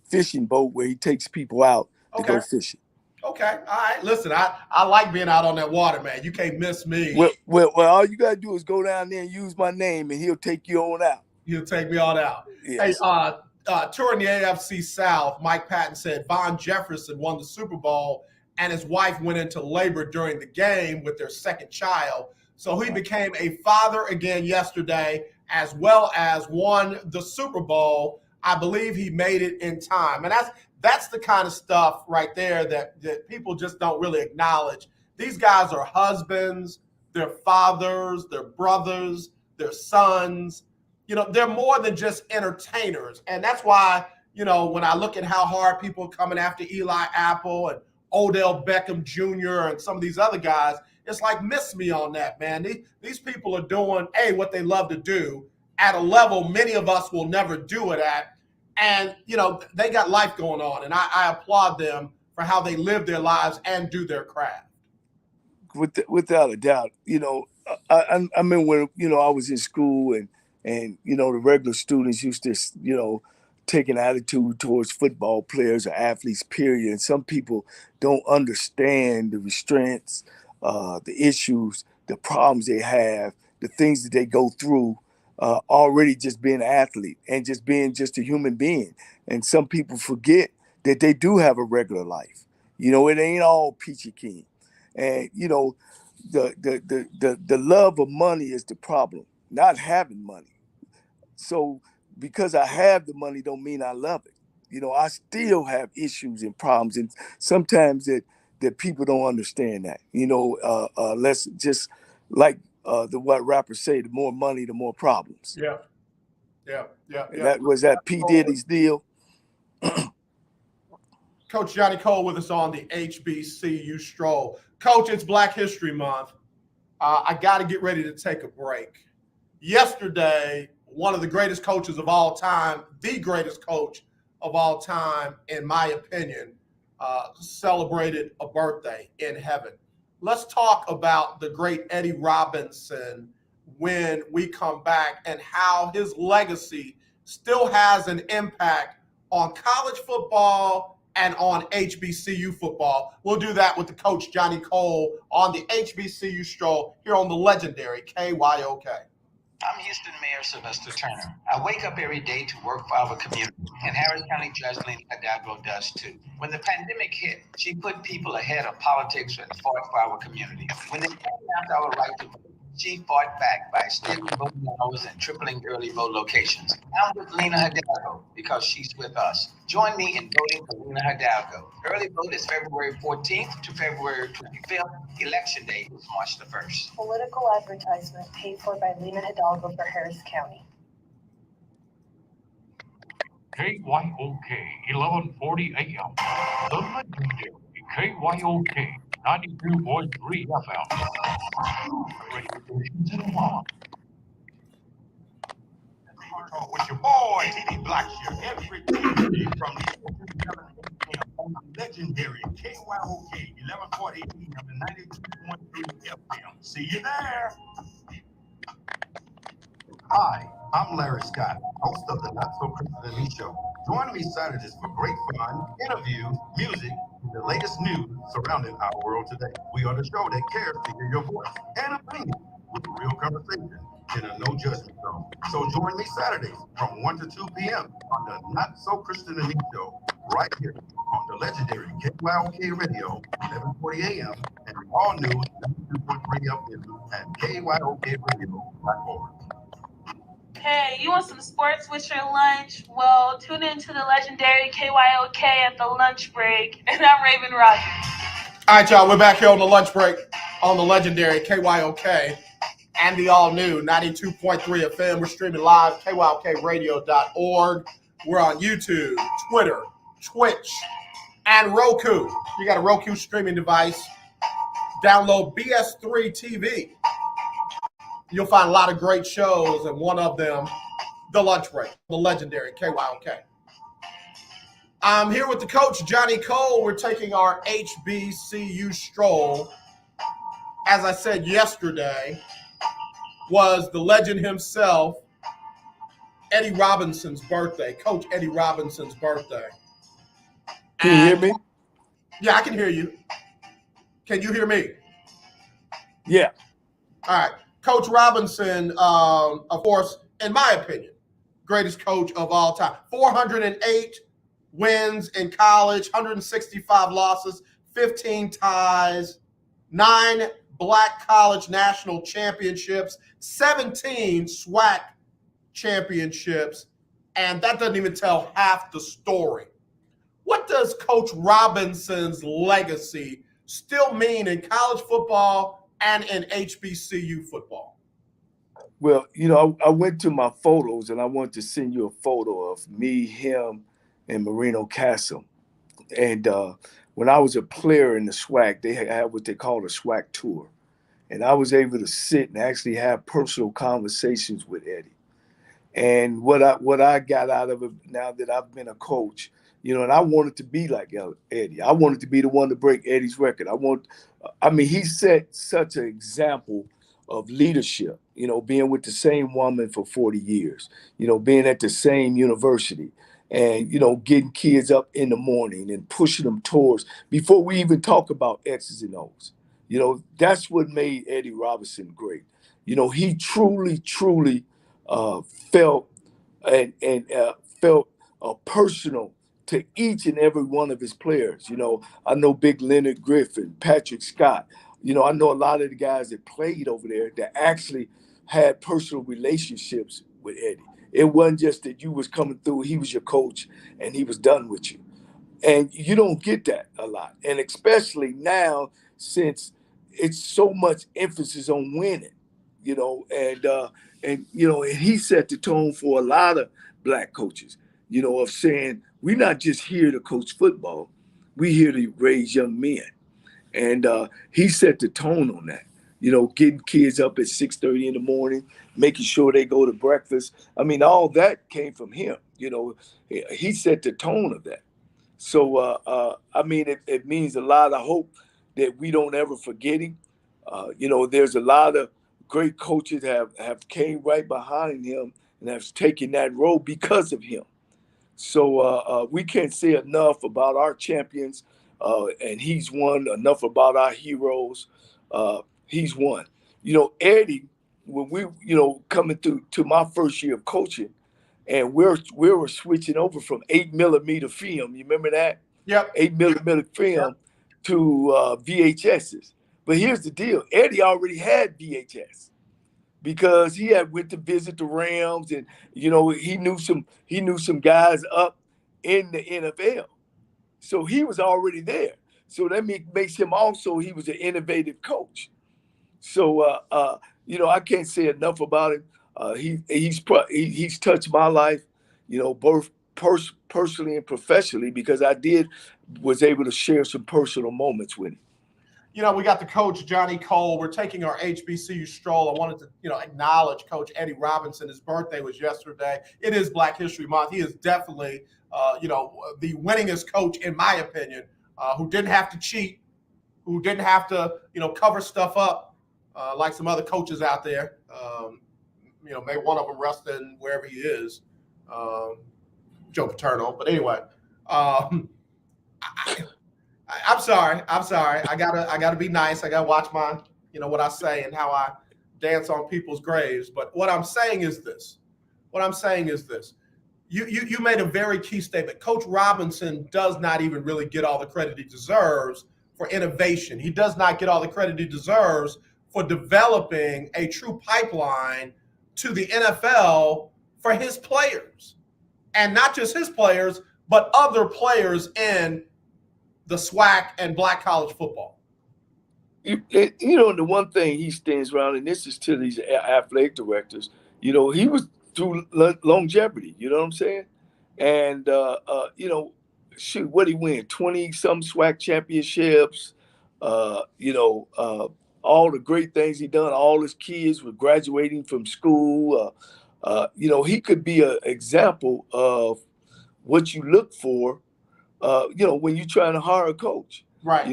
fishing boat where he takes people out. to go fishing. Okay. All right. Listen, I like being out on that water, man. You can't miss me. Well, all you got to do is go down there and use my name, and he'll take you on out. He'll take me on out. Yes. Hey, touring the AFC South, Mike Patton said Von Jefferson won the Super Bowl, and his wife went into labor during the game with their second child. So he became a father again yesterday, as well as won the Super Bowl. I believe he made it in time. And that's the kind of stuff right there that people just don't really acknowledge. These guys are husbands, they're fathers, they're brothers, they're sons. They're more than just entertainers. And that's why, when I look at how hard people are coming after Eli Apple and Odell Beckham Jr. and some of these other guys, it's like, miss me on that, man. These people are doing, what they love to do at a level many of us will never do it at. And, they got life going on. And I applaud them for how they live their lives and do their craft. Without a doubt. I mean, when, I was in school and the regular students used to, take an attitude towards football players or athletes, period. And some people don't understand the restraints, the issues, the problems they have, the things that they go through, already just being an athlete and just being just a human being. And some people forget that they do have a regular life. It ain't all peachy keen. And, the love of money is the problem, not having money. So because I have the money don't mean I love it. I still have issues and problems. And sometimes that people don't understand that. Let's just like what rappers say, the more money, the more problems. Yeah. And that was that P. Diddy's deal. Coach Johnnie Cole with us on the HBCU Stroll. Coach, it's Black History Month. I got to get ready to take a break. Yesterday, one of the greatest coaches of all time, the greatest coach of all time, in my opinion, celebrated a birthday in heaven. Let's talk about the great Eddie Robinson when we come back and how his legacy still has an impact on college football and on HBCU football. We'll do that with the Coach Johnnie Cole on the HBCU Stroll here on the legendary KYOK. I'm Houston Mayor Sylvester Turner. I wake up every day to work for our community, and Harris County Judge Lena Hidalgo does too. When the pandemic hit, she put people ahead of politics and fought for our community. When they out our right to vote, she fought back by extending voting hours and tripling early vote locations. I'm with Lena Hidalgo because she's with us. Join me in voting for Lena Hidalgo. Early vote is February 14th to February 25th. Election day is March the 1st. Political advertisement paid for by Lena Hidalgo for Harris County. KYOK 1140 AM. The legendary KYOK 92.3 FM. Talk with your boy, TD Blackshear, every Tuesday from 10 to 11 a.m. on the legendary KYOK 1140 AM and 92.3 FM. See you there. Hi, I'm Larry Scott, host of the Not So Christian Me Show. Join me Saturdays for great fun, interviews, music, and the latest news surrounding our world today. We are the show that cares to hear your voice and opinion with real conversation in a no judgment zone. So join me Saturdays from 1 to 2 p.m. on the Not So Christian Me Show, right here on the legendary KYOK Radio, 1140 a.m. and all news 92.3 FM at KYOKradio.org. Hey, you want some sports with your lunch? Well, tune in to the legendary KYOK at the lunch break. And I'm Raven Rogers. All right, y'all, we're back here on the lunch break on the legendary KYOK and the all-new 92.3 FM. We're streaming live, KYOKradio.org. We're on YouTube, Twitter, Twitch, and Roku. You got a Roku streaming device, download BS3 TV. You'll find a lot of great shows, and one of them, The Lunch Break, the legendary KYOK. I'm here with the Coach Johnnie Cole. We're taking our HBCU Stroll. As I said yesterday, was the legend himself, Eddie Robinson's birthday, Coach Eddie Robinson's birthday. Can you hear me? Yeah, I can hear you. Can you hear me? Yeah. All right. Coach Robinson, of course, in my opinion, greatest coach of all time. 408 wins in college, 165 losses, 15 ties, 9 black college national championships, 17 SWAC championships, and that doesn't even tell half the story. What does Coach Robinson's legacy still mean in college football and in HBCU football? Well, I went to my photos and I want to send you a photo of me, him, and Marino Castle. And when I was a player in the SWAC, they had what they call a SWAC tour. And I was able to sit and actually have personal conversations with Eddie. And what I got out of it now that I've been a coach, and I wanted to be like Eddie. I wanted to be the one to break Eddie's record. He set such an example of leadership, being with the same woman for 40 years, being at the same university and, getting kids up in the morning and pushing them towards, before we even talk about X's and O's. That's what made Eddie Robinson great. He truly felt and felt personal to each and every one of his players. I know Big Leonard Griffin, Patrick Scott. I know a lot of the guys that played over there that actually had personal relationships with Eddie. It wasn't just that you was coming through, he was your coach and he was done with you. And you don't get that a lot. And especially now, since it's so much emphasis on winning, and he set the tone for a lot of black coaches, of saying, we're not just here to coach football, we're here to raise young men. And he set the tone on that, getting kids up at 6:30 in the morning, making sure they go to breakfast. All that came from him. He set the tone of that. So, it means a lot. I hope that we don't ever forget him. There's a lot of great coaches have came right behind him and have taken that role because of him. So we can't say enough about our champions, and he's won, enough about our heroes. He's won. Eddie, when we, coming through to my first year of coaching, and we were switching over from 8mm film. You remember that? Yep. 8mm film to VHSs. But here's the deal: Eddie already had VHS because he had went to visit the Rams, and he knew some guys up in the NFL, so he was already there. So that makes him also, he was an innovative coach. So I can't say enough about him. He's touched my life, both personally and professionally, because I was able to share some personal moments with him. We got the Coach Johnnie Cole. We're taking our HBCU stroll. I wanted to, acknowledge Coach Eddie Robinson. His birthday was yesterday. It is Black History Month. He is definitely, the winningest coach, in my opinion, who didn't have to cheat, who didn't have to, cover stuff up like some other coaches out there. Maybe one of them resting wherever he is, Joe Paterno. But anyway, I'm sorry. I gotta be nice. I gotta watch my, what I say and how I dance on people's graves. But what I'm saying is this. You made a very key statement. Coach Robinson does not even really get all the credit he deserves for innovation. He does not get all the credit he deserves for developing a true pipeline to the NFL for his players. And not just his players, but other players in the SWAC and black college football. The one thing he stands around, and this is to these athletic directors, he was through longevity, you know what I'm saying? And, what he win? 20-some SWAC championships, all the great things he done. All his kids were graduating from school. He could be an example of what you look for, when you're trying to hire a coach. Right.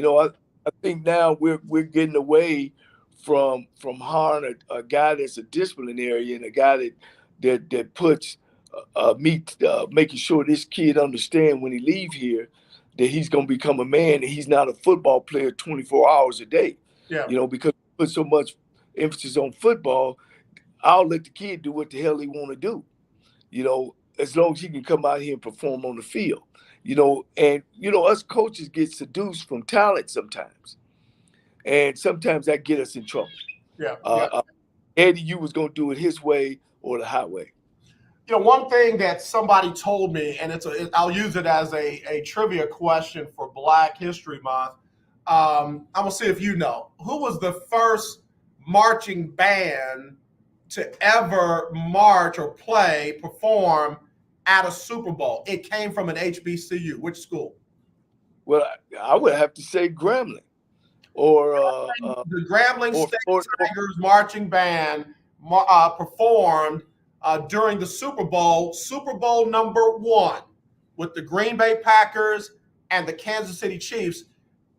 I think now we're getting away from hiring a guy that's a disciplinarian, a guy that puts making sure this kid understand when he leave here that he's going to become a man, and he's not a football player 24 hours a day. Yeah. Because we put so much emphasis on football, I'll let the kid do what the hell he want to do. As long as he can come out here and perform on the field. And us coaches get seduced from talent sometimes, and sometimes that get us in trouble. Yeah. Eddie, you was going to do it his way or the highway. One thing that somebody told me, and I'll use it as a trivia question for Black History Month. I'm gonna see if you know who was the first marching band to ever march or perform at a Super Bowl. It came from an HBCU. Which school? Well, I would have to say Grambling, or the Grambling State Tigers marching band performed during the Super Bowl #1, with the Green Bay Packers and the Kansas City Chiefs.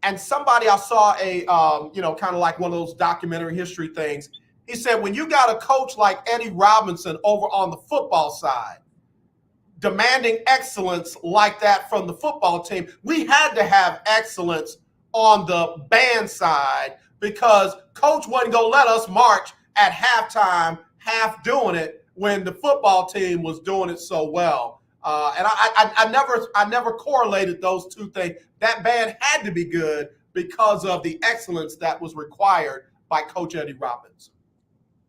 And somebody, I saw a kind of like one of those documentary history things. He said, when you got a coach like Eddie Robinson over on the football side, demanding excellence like that from the football team, we had to have excellence on the band side, because coach wasn't going to let us march at halftime, half doing it, when the football team was doing it so well. And I never correlated those two things. That band had to be good because of the excellence that was required by Coach Eddie Robinson.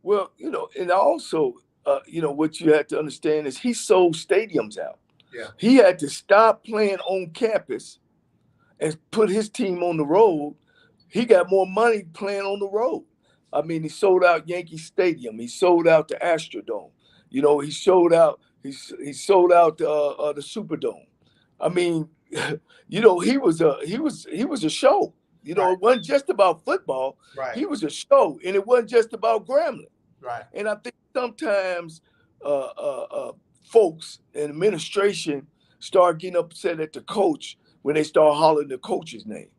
Well, and also, what you had to understand is he sold stadiums out. Yeah. He had to stop playing on campus and put his team on the road. He got more money playing on the road. I mean, he sold out Yankee Stadium. He sold out the Astrodome. He sold out. He sold out the Superdome. I mean, he was a show. Right. It wasn't just about football. Right. He was a show, and it wasn't just about Grambling. Right. And I think sometimes folks in administration start getting upset at the coach when they start hollering the coach's name.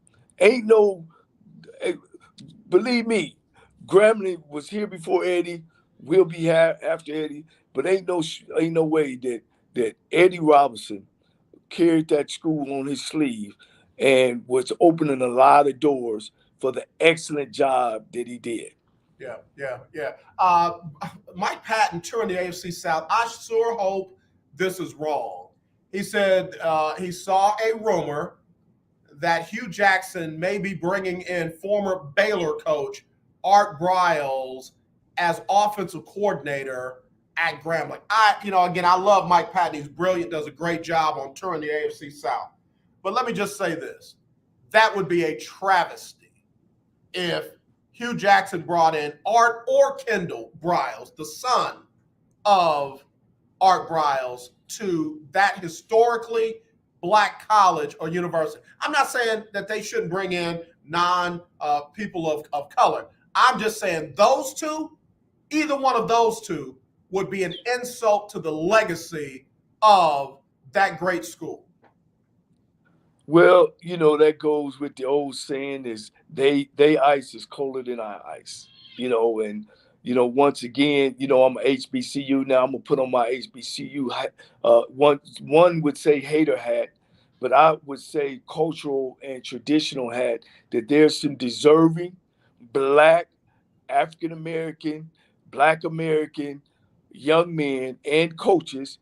Believe me, Grambling was here before Eddie, will be here after Eddie, but ain't no way that Eddie Robinson carried that school on his sleeve and was opening a lot of doors for the excellent job that he did. Yeah. Mike Patton touring the AFC South. I sure hope this is wrong. He said he saw a rumor that Hugh Jackson may be bringing in former Baylor coach Art Briles as offensive coordinator at Grambling. I love Mike Patton. He's brilliant, does a great job on touring the AFC South. But let me just say this. That would be a travesty if Hugh Jackson brought in Art or Kendall Briles, the son of Art Briles, to that historically Black college or university. I'm not saying that they shouldn't bring in people of color. I'm just saying those two, either one of those two, would be an insult to the legacy of that great school. Well, that goes with the old saying is they ice is colder than our ice, and once again, I'm a HBCU now. I'm gonna put on my HBCU one would say hater hat, but I would say cultural and traditional hat, that there's some deserving Black, African American, Black American young men and coaches,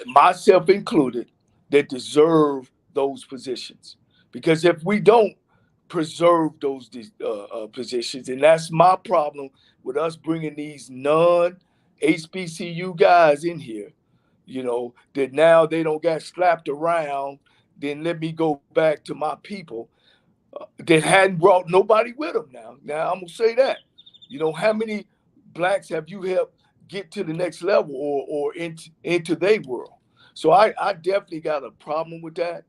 myself included, that deserve those positions. Because if we don't preserve those positions, and that's my problem with us bringing these non-HBCU guys in here, that now they don't get slapped around, then let me go back to my people that hadn't brought nobody with them now. Now, I'm going to say that. How many Blacks have you helped get to the next level or into their world? So I definitely got a problem with that,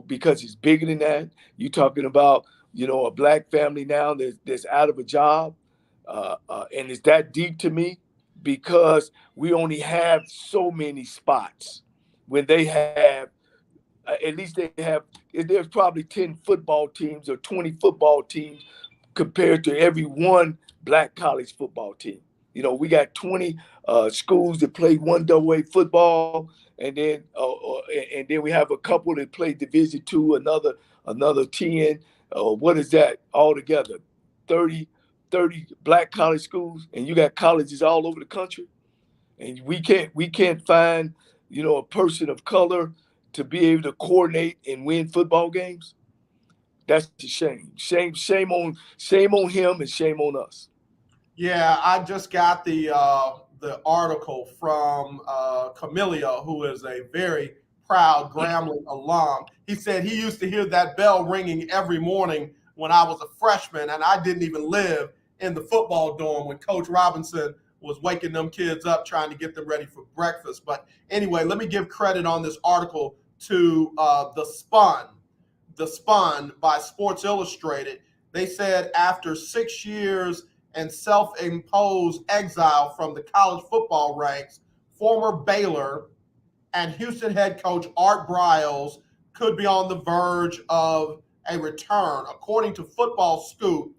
because it's bigger than that. You're talking about, a Black family now that's out of a job. And it's that deep to me, because we only have so many spots when they have, at least there's probably 10 football teams or 20 football teams compared to every one Black college football team. We got 20 schools that play one double A football, and then we have a couple that play Division two, another 10. What is that altogether? 30 30 black college schools, and you got colleges all over the country, and we can't find a person of color to be able to coordinate and win football games. That's a shame. Shame on him and shame on us. Yeah, I just got the article from Camilio, who is a very proud Grambling alum. He said he used to hear that bell ringing every morning when I was a freshman, and I didn't even live in the football dorm when Coach Robinson was waking them kids up trying to get them ready for breakfast. But anyway, let me give credit on this article to The Spun by Sports Illustrated. They said after 6 years and self-imposed exile from the college football ranks, former Baylor and Houston head coach Art Briles could be on the verge of a return. According to Football Scoop,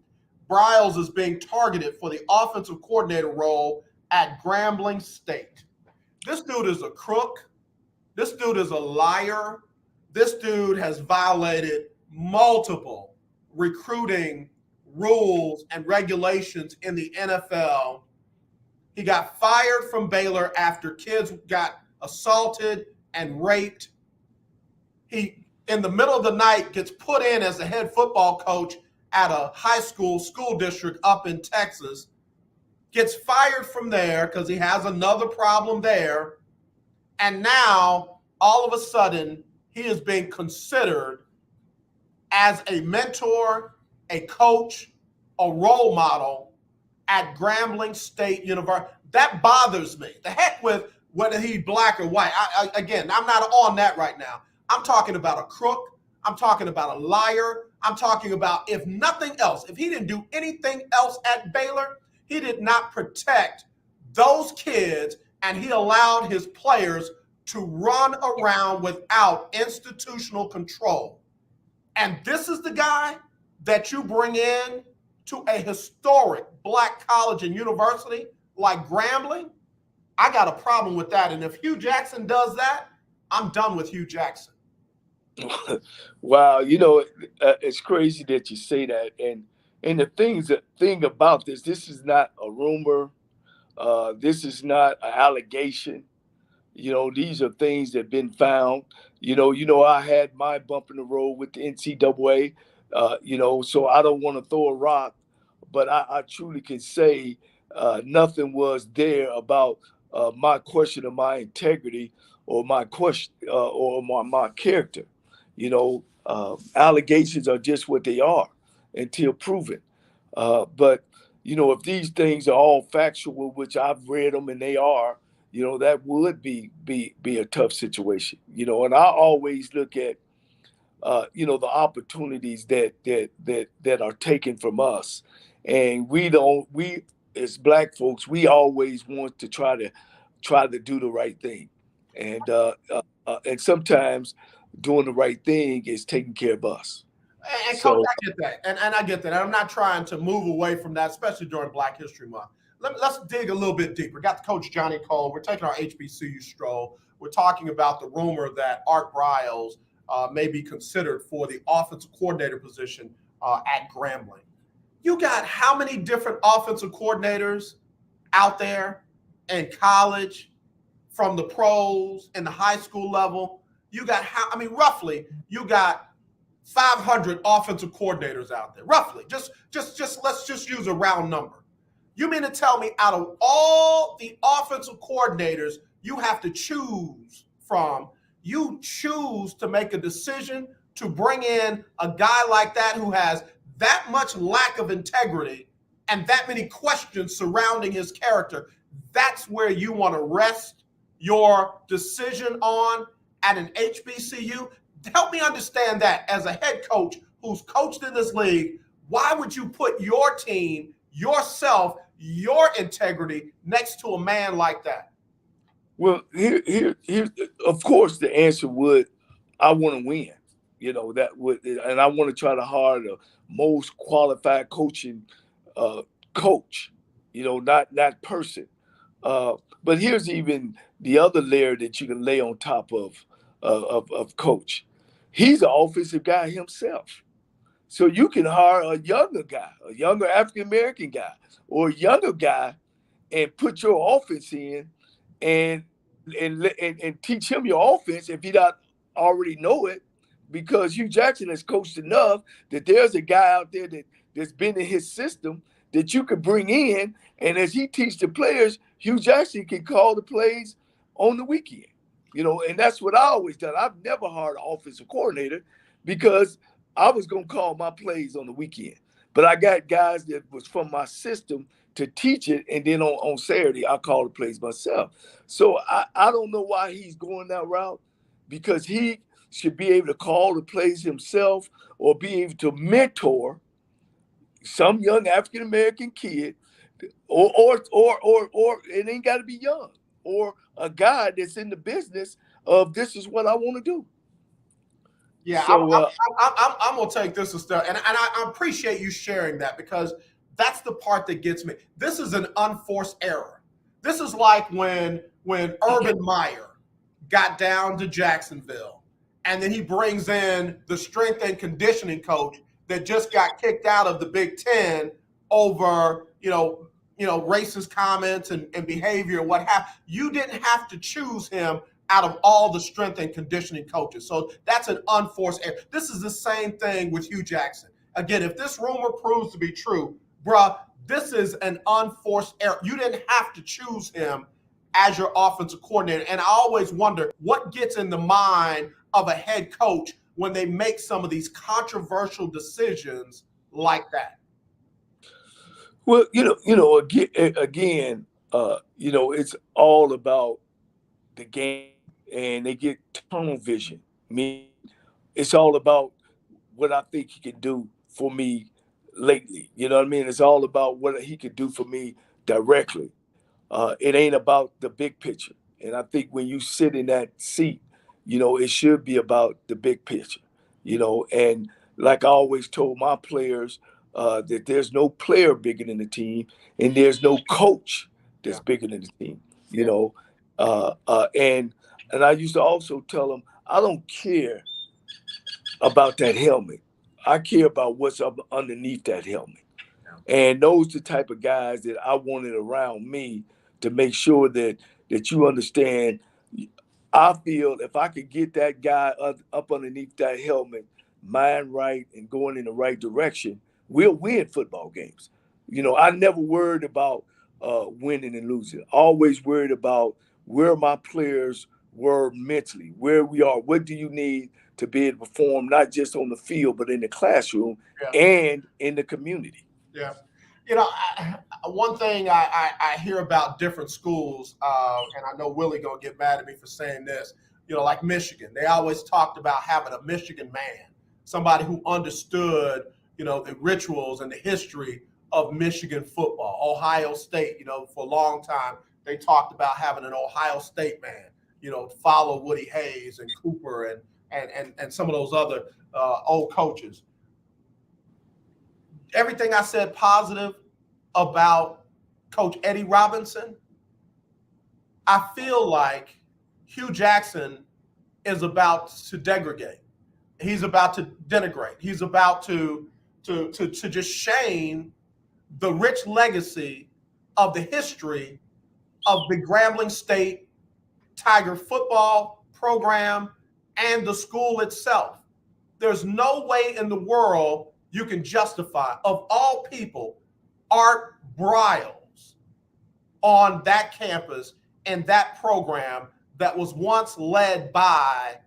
Briles is being targeted for the offensive coordinator role at Grambling State. This dude is a crook. This dude is a liar. This dude has violated multiple recruiting rules and regulations in the NFL. He got fired from Baylor after kids got assaulted and raped. He, in the middle of the night, gets put in as a head football coach at a high school district up in Texas, gets fired from there because he has another problem there. And now, all of a sudden, he is being considered as a mentor, a coach, a role model at Grambling State University. That bothers me. The heck with whether he's black or white. Again, I'm not on that right now. I'm talking about a crook. I'm talking about a liar. I'm talking about, if nothing else, if he didn't do anything else at Baylor, he did not protect those kids, and he allowed his players to run around without institutional control. And this is the guy that you bring in to a historic black college and university like Grambling. I got a problem with that. And if Hugh Jackson does that, I'm done with Hugh Jackson. Wow, it's crazy that you say that. And the thing about this is not a rumor. This is not an allegation. These are things that have been found. I had my bump in the road with the NCAA. So I don't want to throw a rock, but I truly can say nothing was there about my question of my integrity or my question or my character. Allegations are just what they are until proven. But if these things are all factual, which I've read them and they are, that would be a tough situation. And I always look at the opportunities that are taken from us, and we as black folks, we always want to try to do the right thing, and sometimes doing the right thing is taking care of us. And Coach, So I get that. And I get that. And I'm not trying to move away from that, especially during Black History Month. Let's dig a little bit deeper. Got the Coach Johnnie Cole. We're taking our HBCU stroll. We're talking about the rumor that Art Briles may be considered for the offensive coordinator position at Grambling. You got how many different offensive coordinators out there in college, from the pros and the high school level? You got roughly, you got 500 offensive coordinators out there, roughly. Just let's just use a round number. You mean to tell me out of all the offensive coordinators you have to choose from, you choose to make a decision to bring in a guy like that who has that much lack of integrity and that many questions surrounding his character? That's where you want to rest your decision on at an HBCU? Help me understand that as a head coach who's coached in this league. Why would you put your team, yourself, your integrity next to a man like that? Well, here, of course, the answer would, I want to win. That would, and I want to try to hire the most qualified coach. not person. But here's even the other layer that you can lay on top of Coach. He's an offensive guy himself. So you can hire a younger guy, a younger African American guy, or a younger guy, and put your offense in, and and teach him your offense if he not already know it, because Hugh Jackson has coached enough that there's a guy out there that's been in his system that you could bring in, and as he teach the players, Hugh Jackson can call the plays on the weekend. And that's what I always done. I've never hired an offensive coordinator because I was gonna call my plays on the weekend. But I got guys that was from my system to teach it, and then on Saturday I call the plays myself. So I don't know why he's going that route, because he should be able to call the plays himself or be able to mentor some young African American kid, or it ain't got to be young, or a guy that's in the business of this is what I want to do. Yeah, So I'm gonna take this a step, and I appreciate you sharing that, because that's the part that gets me. This is an unforced error. This is like when Urban Meyer got down to Jacksonville, and then he brings in the strength and conditioning coach that just got kicked out of the Big Ten over racist comments and behavior and what have you. Didn't have to choose him out of all the strength and conditioning coaches. So that's an unforced error. This is the same thing with Hugh Jackson. Again, if this rumor proves to be true, bruh, this is an unforced error. You didn't have to choose him as your offensive coordinator. And I always wonder what gets in the mind of a head coach when they make some of these controversial decisions like that. Well, again, it's all about the game, and they get tunnel vision. It's all about what I think he can do for me lately. You know what I mean? It's all about what he could do for me directly. It ain't about the big picture. And I think when you sit in that seat, it should be about the big picture. And like I always told my players, that there's no player bigger than the team, and there's no coach that's bigger than the team. And I used to also tell them, I don't care about that helmet. I care about what's up underneath that helmet. And those the type of guys that I wanted around me to make sure that you understand. I feel if I could get that guy up underneath that helmet, mind right and going in the right direction, we'll win football games. I never worried about winning and losing. Always worried about where my players were mentally, where we are. What do you need to be able to perform, not just on the field, but in the classroom and in the community? Yeah. One thing I hear about different schools, and I know Willie gonna get mad at me for saying this, like Michigan, they always talked about having a Michigan man, somebody who understood, the rituals and the history of Michigan football. Ohio State, for a long time, they talked about having an Ohio State man, follow Woody Hayes and Cooper and some of those other old coaches. Everything I said positive about Coach Eddie Robinson, I feel like Hugh Jackson is about to degrade. He's about to denigrate. He's about to just shame the rich legacy of the history of the Grambling State Tiger football program and the school itself. There's no way in the world you can justify, of all people, Art Briles on that campus and that program that was once led by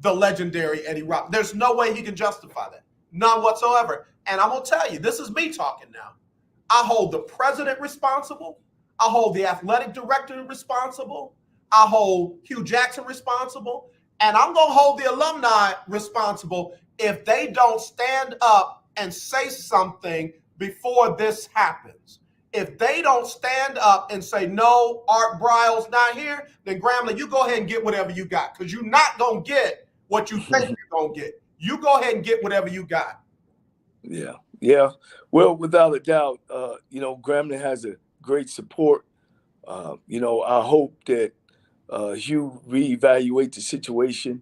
the legendary Eddie Robinson. There's no way he can justify that. None whatsoever. And I'm going to tell you, this is me talking now. I hold the president responsible. I hold the athletic director responsible. I hold Hugh Jackson responsible. And I'm going to hold the alumni responsible if they don't stand up and say something before this happens. If they don't stand up and say, no, Art Briles not here, then Grambling, you go ahead and get whatever you got, because you're not going to get what you think you're going to get. You go ahead and get whatever you got. Yeah. Yeah, well, without a doubt, Grambling has a great support. I hope that Hugh reevaluate the situation.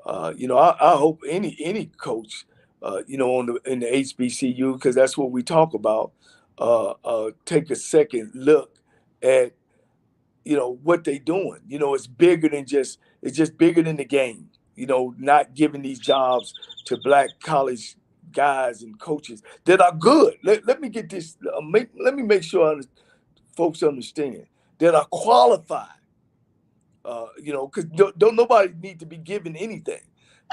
I hope any coach, in the HBCU, because that's what we talk about, take a second look at what they doing. It's just bigger than the game. Not giving these jobs to black college guys and coaches that are good. Let me get this. Let me make sure folks understand that are qualified. Because don't nobody need to be given anything,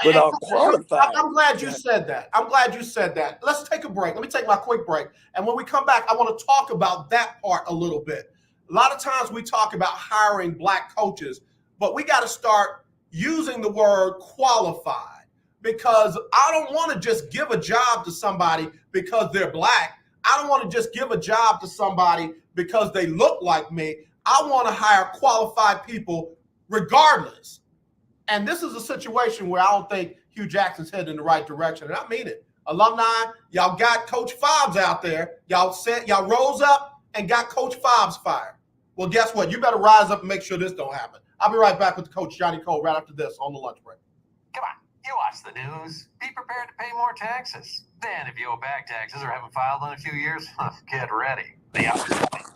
but are qualified. I'm glad you said that. I'm glad you said that. Let's take a break. Let me take my quick break. And when we come back, I want to talk about that part a little bit. A lot of times we talk about hiring black coaches, but we got to start using the word qualified, because I don't want to just give a job to somebody because they're black. I don't want to just give a job to somebody because they look like me. I want to hire qualified people regardless. And this is a situation where I don't think Hugh Jackson's heading in the right direction. And I mean it. Alumni, y'all got Coach Fobbs out there. Y'all rose up and got Coach Fobbs fired. Well, guess what? You better rise up and make sure this don't happen. I'll be right back with Coach Johnnie Cole right after this on the lunch break. Come on, you watch the news. Be prepared to pay more taxes. Then, if you owe back taxes or haven't filed in a few years, get ready. The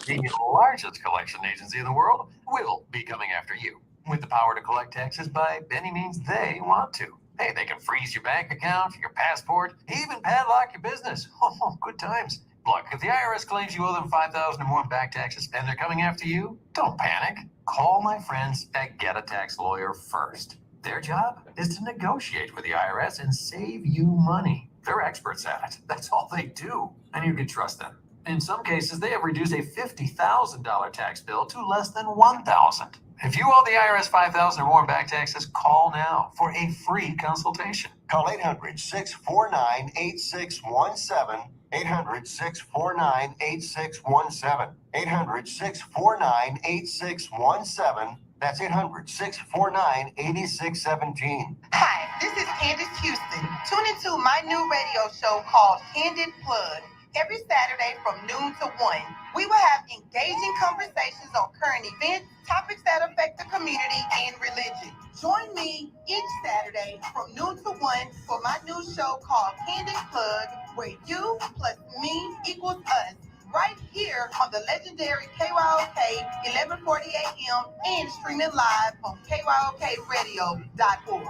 the largest collection agency in the world will be coming after you, with the power to collect taxes by any means they want to. Hey, they can freeze your bank account, your passport, even padlock your business. Oh, good times. Look, if the IRS claims you owe them $5,000 or more in back taxes and they're coming after you, don't panic. Call my friends at Get a Tax Lawyer first. Their job is to negotiate with the IRS and save you money. They're experts at it. That's all they do. And you can trust them. In some cases, they have reduced a $50,000 tax bill to less than $1,000. If you owe the IRS $5,000 or more in back taxes, call now for a free consultation. Call 800-649-8617. 800-649-8617. 800-649-8617. That's 800-649-8617. Hi, this is Candace Houston. Tune into my new radio show called Candid Plug. Every Saturday from noon to 1, we will have engaging conversations on current events, topics that affect the community, and religion. Join me each Saturday from noon to 1 for my new show called Candid Plug, where you plus me equals us, right here on the legendary KYOK 1140 AM and streaming live on KYOKradio.org.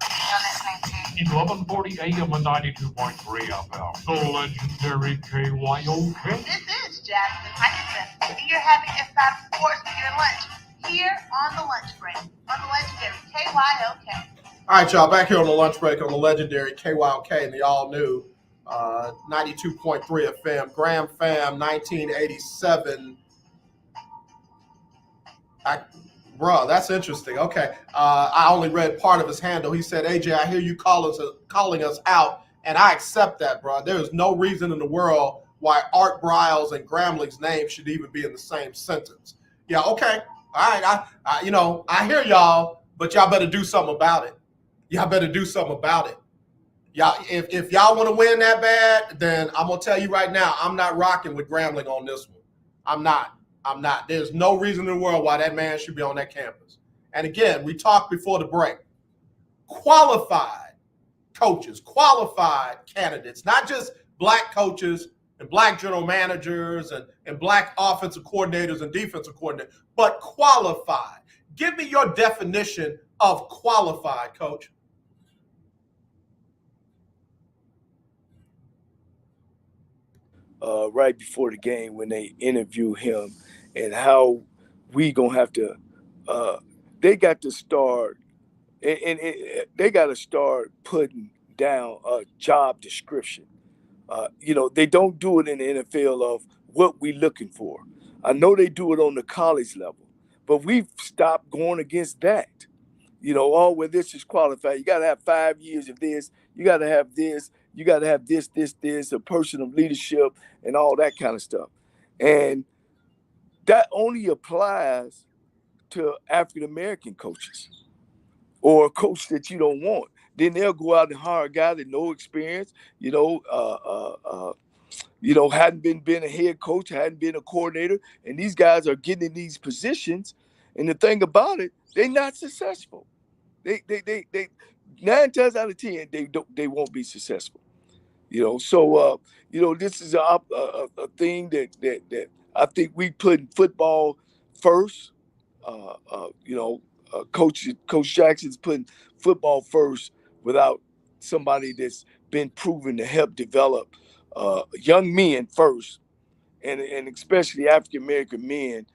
You're listening to 1140 AM and 92.3 FM. The legendary KYOK. This is Jasmine Hutchinson, and you're having Inside Sports with your lunch here on the lunch break on the legendary KYOK. All right, y'all, back here on the lunch break on the legendary KYOK and the all-new 92.3 FM. Graham Fam, 1987. Bro, that's interesting. Okay. I only read part of his handle. He said, AJ, I hear you calling us out, and I accept that, bro. There is no reason in the world why Art Briles and Grambling's name should even be in the same sentence. Yeah, okay. All right. I hear y'all, but y'all better do something about it. Y'all better do something about it. Y'all, if y'all want to win that bad, then I'm going to tell you right now, I'm not rocking with Grambling on this one. I'm not. There's no reason in the world why that man should be on that campus. And again, we talked before the break. Qualified coaches, qualified candidates, not just black coaches and black general managers and black offensive coordinators and defensive coordinators, but qualified. Give me your definition of qualified, Coach. Right before the game when they interview him, and how we gonna have to they got to start and they got to start putting down a job description. They don't do it in the NFL of what we looking for. I know they do it on the college level, but we've stopped going against that. Where this is qualified. You got to have 5 years of this. You got to have this. You got to have this, a person of leadership and all that kind of stuff. And that only applies to African-American coaches or a coach that you don't want. Then they'll go out and hire a guy that no experience, hadn't been a head coach, hadn't been a coordinator, and these guys are getting in these positions. And the thing about it, they're not successful. They 9 times out of 10 they won't be successful. This is a thing that I think we put football first. Coach Jackson's putting football first without somebody that's been proven to help develop young men first, and especially African American men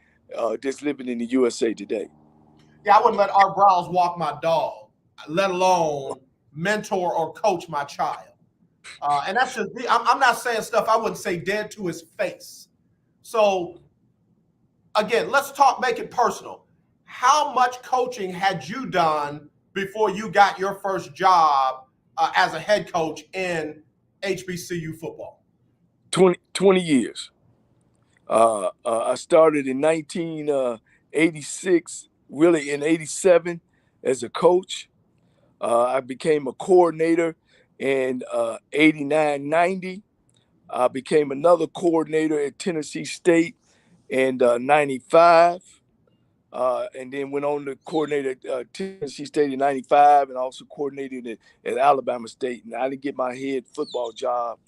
that's living in the USA today. Yeah, I wouldn't let Art Browns walk my dog, let alone mentor or coach my child. And that's just, I'm not saying stuff I wouldn't say dead to his face. So, again, let's make it personal. How much coaching had you done before you got your first job as a head coach in HBCU football? 20 years. I started in 1986, really in 87 as a coach. I became a coordinator in 89, 90. I became another coordinator at Tennessee State in 95. And then went on to coordinate at Tennessee State in 95 and also coordinated at Alabama State. And I didn't get my head football job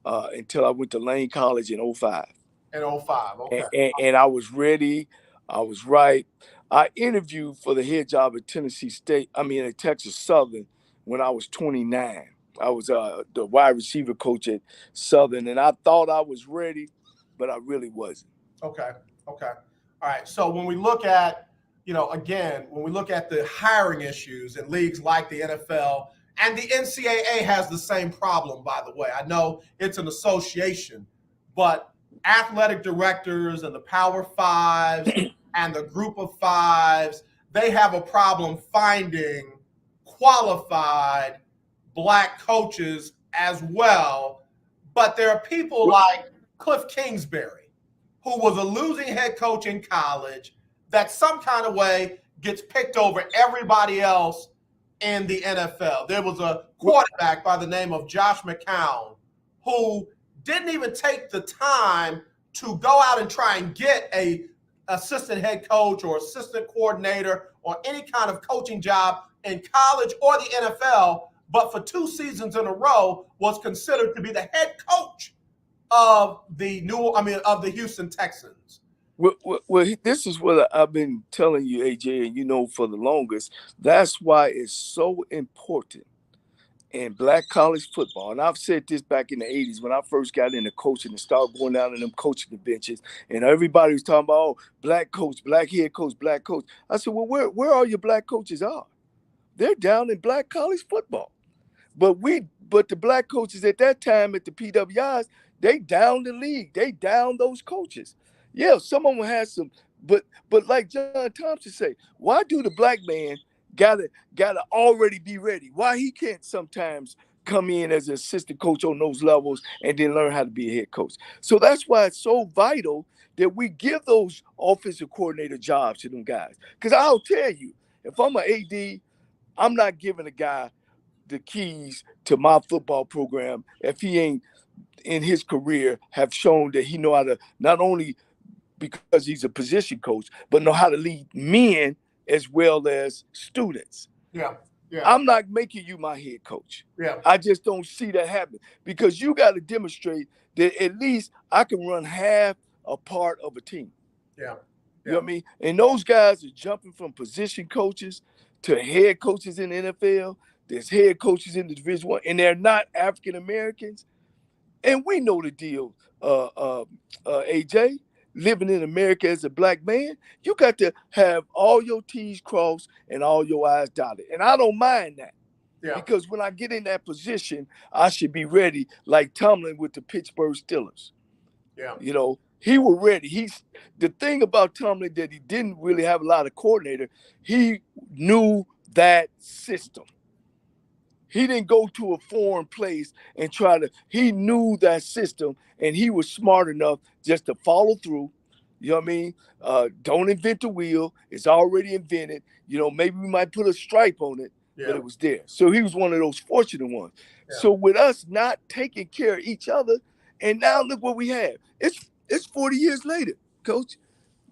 until I went to Lane College in 05. In 05, okay. And I was ready. I was right. I interviewed for the head job at at Texas Southern when I was 29. I was the wide receiver coach at Southern, and I thought I was ready, but I really wasn't. Okay. All right. So when we look at, when we look at the hiring issues in leagues like the NFL, and the NCAA has the same problem, by the way. I know it's an association, but athletic directors and the Power Fives and the Group of Fives, they have a problem finding qualified Black coaches as well. But there are people like Cliff Kingsbury, who was a losing head coach in college, that some kind of way gets picked over everybody else in the NFL. There was a quarterback by the name of Josh McCown who didn't even take the time to go out and try and get a assistant head coach or assistant coordinator or any kind of coaching job in college or the NFL, but for 2 seasons in a row was considered to be the head coach of the Houston Texans. Well, this is what I've been telling you, AJ, and for the longest. That's why it's so important in Black college football. And I've said this back in the 80s when I first got into coaching and started going down in them coaching conventions, and everybody was talking about, Black coach, Black head coach, Black coach. I said, well, where all your Black coaches are? They're down in Black college football. But the Black coaches at that time at the PWIs, they down the league. They down those coaches. Yeah, some of them had some, but like John Thompson say, why do the Black man gotta already be ready? Why he can't sometimes come in as an assistant coach on those levels and then learn how to be a head coach? So that's why it's so vital that we give those offensive coordinator jobs to them guys. Because I'll tell you, if I'm an AD, I'm not giving a guy the keys to my football program if he ain't in his career have shown that he know how to, not only because he's a position coach, but know how to lead men as well as students. Yeah. I'm not making you my head coach. Yeah. I just don't see that happen, because you got to demonstrate that at least I can run half a part of a team. Yeah. You know what I mean? And those guys are jumping from position coaches to head coaches in the NFL. There's head coaches in the Division I, and they're not African Americans. And we know the deal, AJ. Living in America as a Black man, you got to have all your T's crossed and all your I's dotted. And I don't mind that. Yeah. Because when I get in that position, I should be ready, like Tomlin with the Pittsburgh Steelers. Yeah. He was ready. The thing about Tomlin that he didn't really have a lot of coordinator. He knew that system. He didn't go to a foreign place and he knew that system, and he was smart enough just to follow through. You know what I mean? Don't invent the wheel. It's already invented. Maybe we might put a stripe on it, but it was there. So he was one of those fortunate ones. Yeah. So with us not taking care of each other, and now look what we have. It's 40 years later, Coach.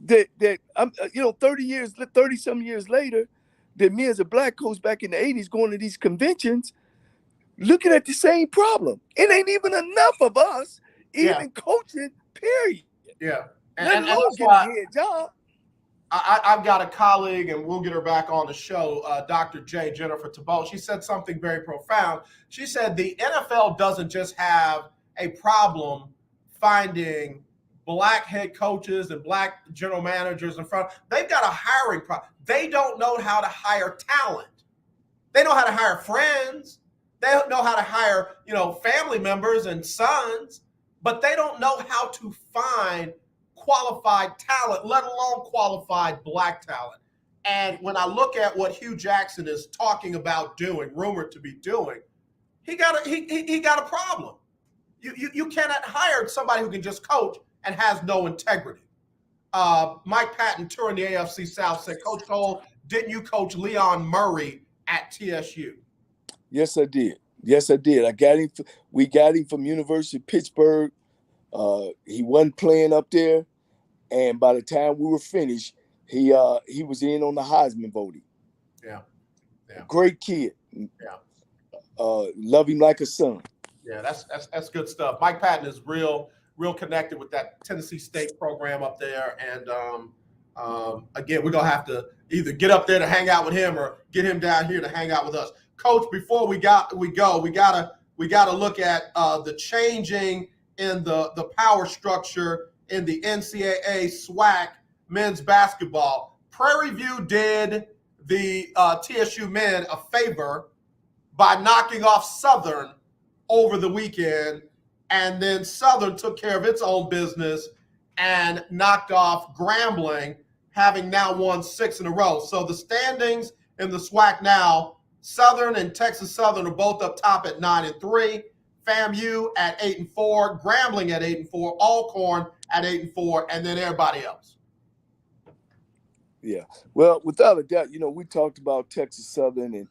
That 30 some years later, that me as a black coach back in the 80s going to these conventions, looking at the same problem. It ain't even enough of us even coaching, period. Yeah. Let alone that's get a why head job. I've got a colleague, and we'll get her back on the show, Dr. J. Jennifer Tebow. She said something very profound. She said the NFL doesn't just have a problem finding black head coaches and black general managers in front. They've got a hiring problem. They don't know how to hire talent. They know how to hire friends. They know how to hire, family members and sons, but they don't know how to find qualified talent, let alone qualified black talent. And when I look at what Hugh Jackson is talking about doing, rumored to be doing, he got a problem. You cannot hire somebody who can just coach and has no integrity. Mike Patton, touring the AFC South, said, Coach Cole, didn't you coach Leon Murray at TSU? Yes, I did. I got him. We got him from University of Pittsburgh. He wasn't playing up there, and by the time we were finished, he was in on the Heisman voting. Yeah. Great kid. Yeah. Love him like a son. Yeah, that's good stuff. Mike Patton is real connected with that Tennessee State program up there, and again, we're gonna have to either get up there to hang out with him or get him down here to hang out with us. Coach, before we gotta look at the changing in the power structure in the NCAA SWAC men's basketball. Prairie View did the TSU men a favor by knocking off Southern over the weekend, and then Southern took care of its own business and knocked off Grambling, having now won 6 in a row. So the standings in the SWAC now, Southern and Texas Southern are both up top at 9-3, FAMU at 8-4, Grambling at 8-4, Alcorn at 8-4, and then everybody else. Yeah. Well, without a doubt, we talked about Texas Southern, and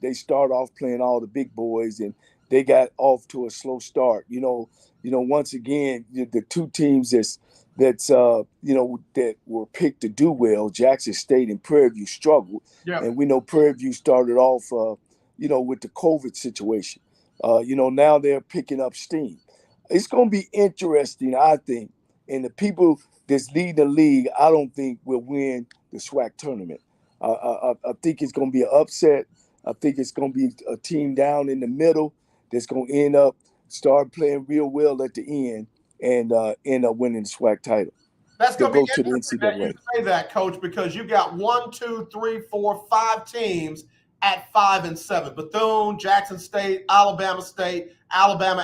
they start off playing all the big boys, and they got off to a slow start. Once again, the two teams that were picked to do well, Jackson State and Prairie View, struggled. Yeah. And we know Prairie View started off, with the COVID situation. Now they're picking up steam. It's going to be interesting, I think. And the people that's leading the league, I don't think will win the SWAC tournament. I think it's going to be an upset. I think it's going to be a team down in the middle that's going to end up start playing real well at the end and end up winning the SWAC title. That's going to be to the interesting that you say that, Coach, because you got 1, 2, 3, 4, 5 teams at 5 and 7. Bethune, Jackson State, Alabama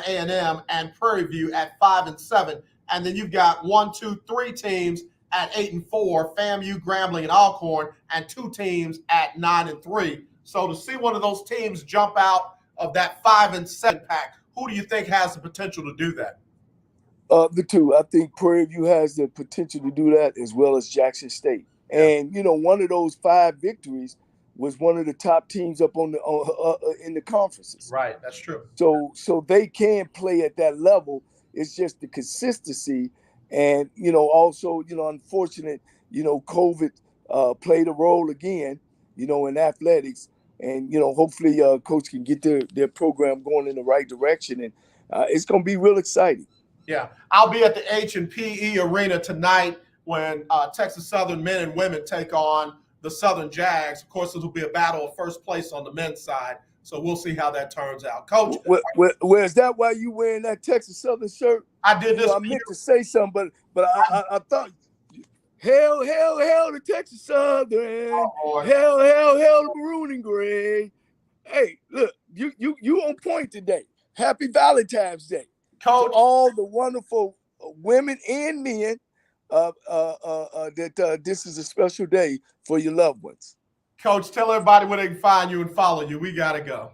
A&M, and Prairie View at 5 and 7. And then you've got 1, 2, 3 teams at 8 and 4, FAMU, Grambling, and Alcorn, and 2 teams at 9 and 3. So to see one of those teams jump out of that 5 and 7 pack, who do you think has the potential to do that? The two. I think Prairie View has the potential to do that, as well as Jackson State. And one of those 5 victories was one of the top teams up on in the conferences. Right, that's true. So they can play at that level. It's just the consistency, and also unfortunate. COVID played a role again. In athletics, and hopefully coach can get their program going in the right direction, and it's going to be real exciting. Yeah, I'll be at the H&PE Arena tonight when Texas Southern men and women take on the Southern Jags. Of course, it will be a battle of first place on the men's side, so we'll see how that turns out. Coach, where is that? Why you wearing that Texas Southern shirt? I did this. I meant to say something, but I thought. Hail to Texas Southern. Oh, hail to Maroon and Gray. Hey, look, you on point today. Happy Valentine's Day. Coach, to all the wonderful women and men that this is a special day for your loved ones. Coach, tell everybody where they can find you and follow you. We got to go.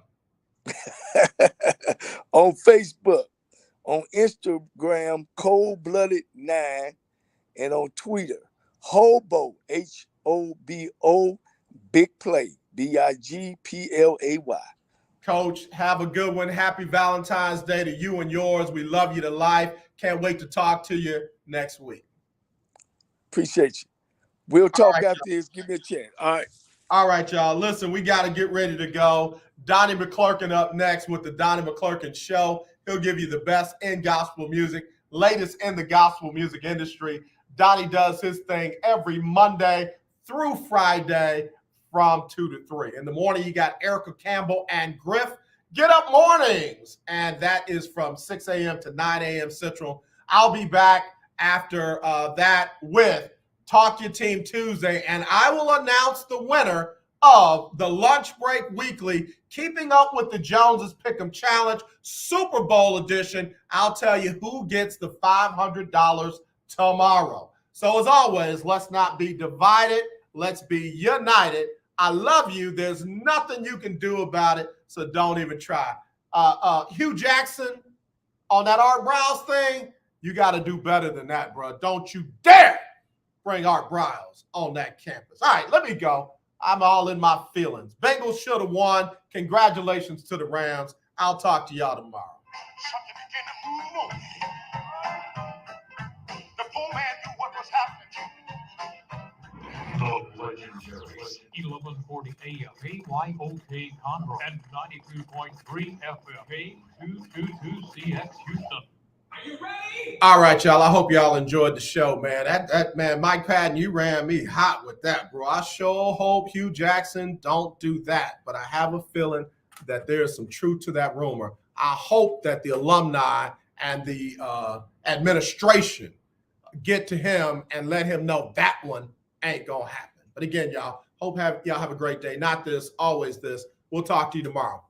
On Facebook, on Instagram, Cold-Blooded 9, and on Twitter, Hobo, Hobo, Big Play, BIGPLAY. Coach, have a good one. Happy Valentine's Day to you and yours. We love you to life. Can't wait to talk to you next week. Appreciate you. We'll talk after this. Give me a chance. All right. All right, y'all. Listen, we got to get ready to go. Donnie McClurkin up next with the Donnie McClurkin Show. He'll give you the best in gospel music, latest in the gospel music industry. Donnie does his thing every Monday through Friday from 2 to 3. In the morning, you got Erica Campbell and Griff. Get Up Mornings, and that is from 6 a.m. to 9 a.m. Central. I'll be back after that with Talk Your Team Tuesday, and I will announce the winner of the Lunch Break Weekly, Keeping Up with the Joneses Pick'em Challenge, Super Bowl edition. I'll tell you who gets the $500 tomorrow. So as always, let's not be divided. Let's be united. I love you. There's nothing you can do about it, so don't even try. Hugh Jackson, on that Art Browse thing, you got to do better than that, bro. Don't you dare bring Art Browse on that campus. All right, let me go. I'm all in my feelings. Bengals should have won. Congratulations to the Rams. I'll talk to y'all tomorrow. The poor man knew what was happening. The legendary 1140 AM KYOK Conroe and 92.3 FM K222CX Houston. Are you ready? All right, y'all. I hope y'all enjoyed the show, man. That man, Mike Patton, you ran me hot with that, bro. I sure hope Hugh Jackson don't do that, but I have a feeling that there's some truth to that rumor. I hope that the alumni and the administration get to him and let him know that one ain't gonna happen. But again, y'all, y'all have a great day. Not this, always this. We'll talk to you tomorrow.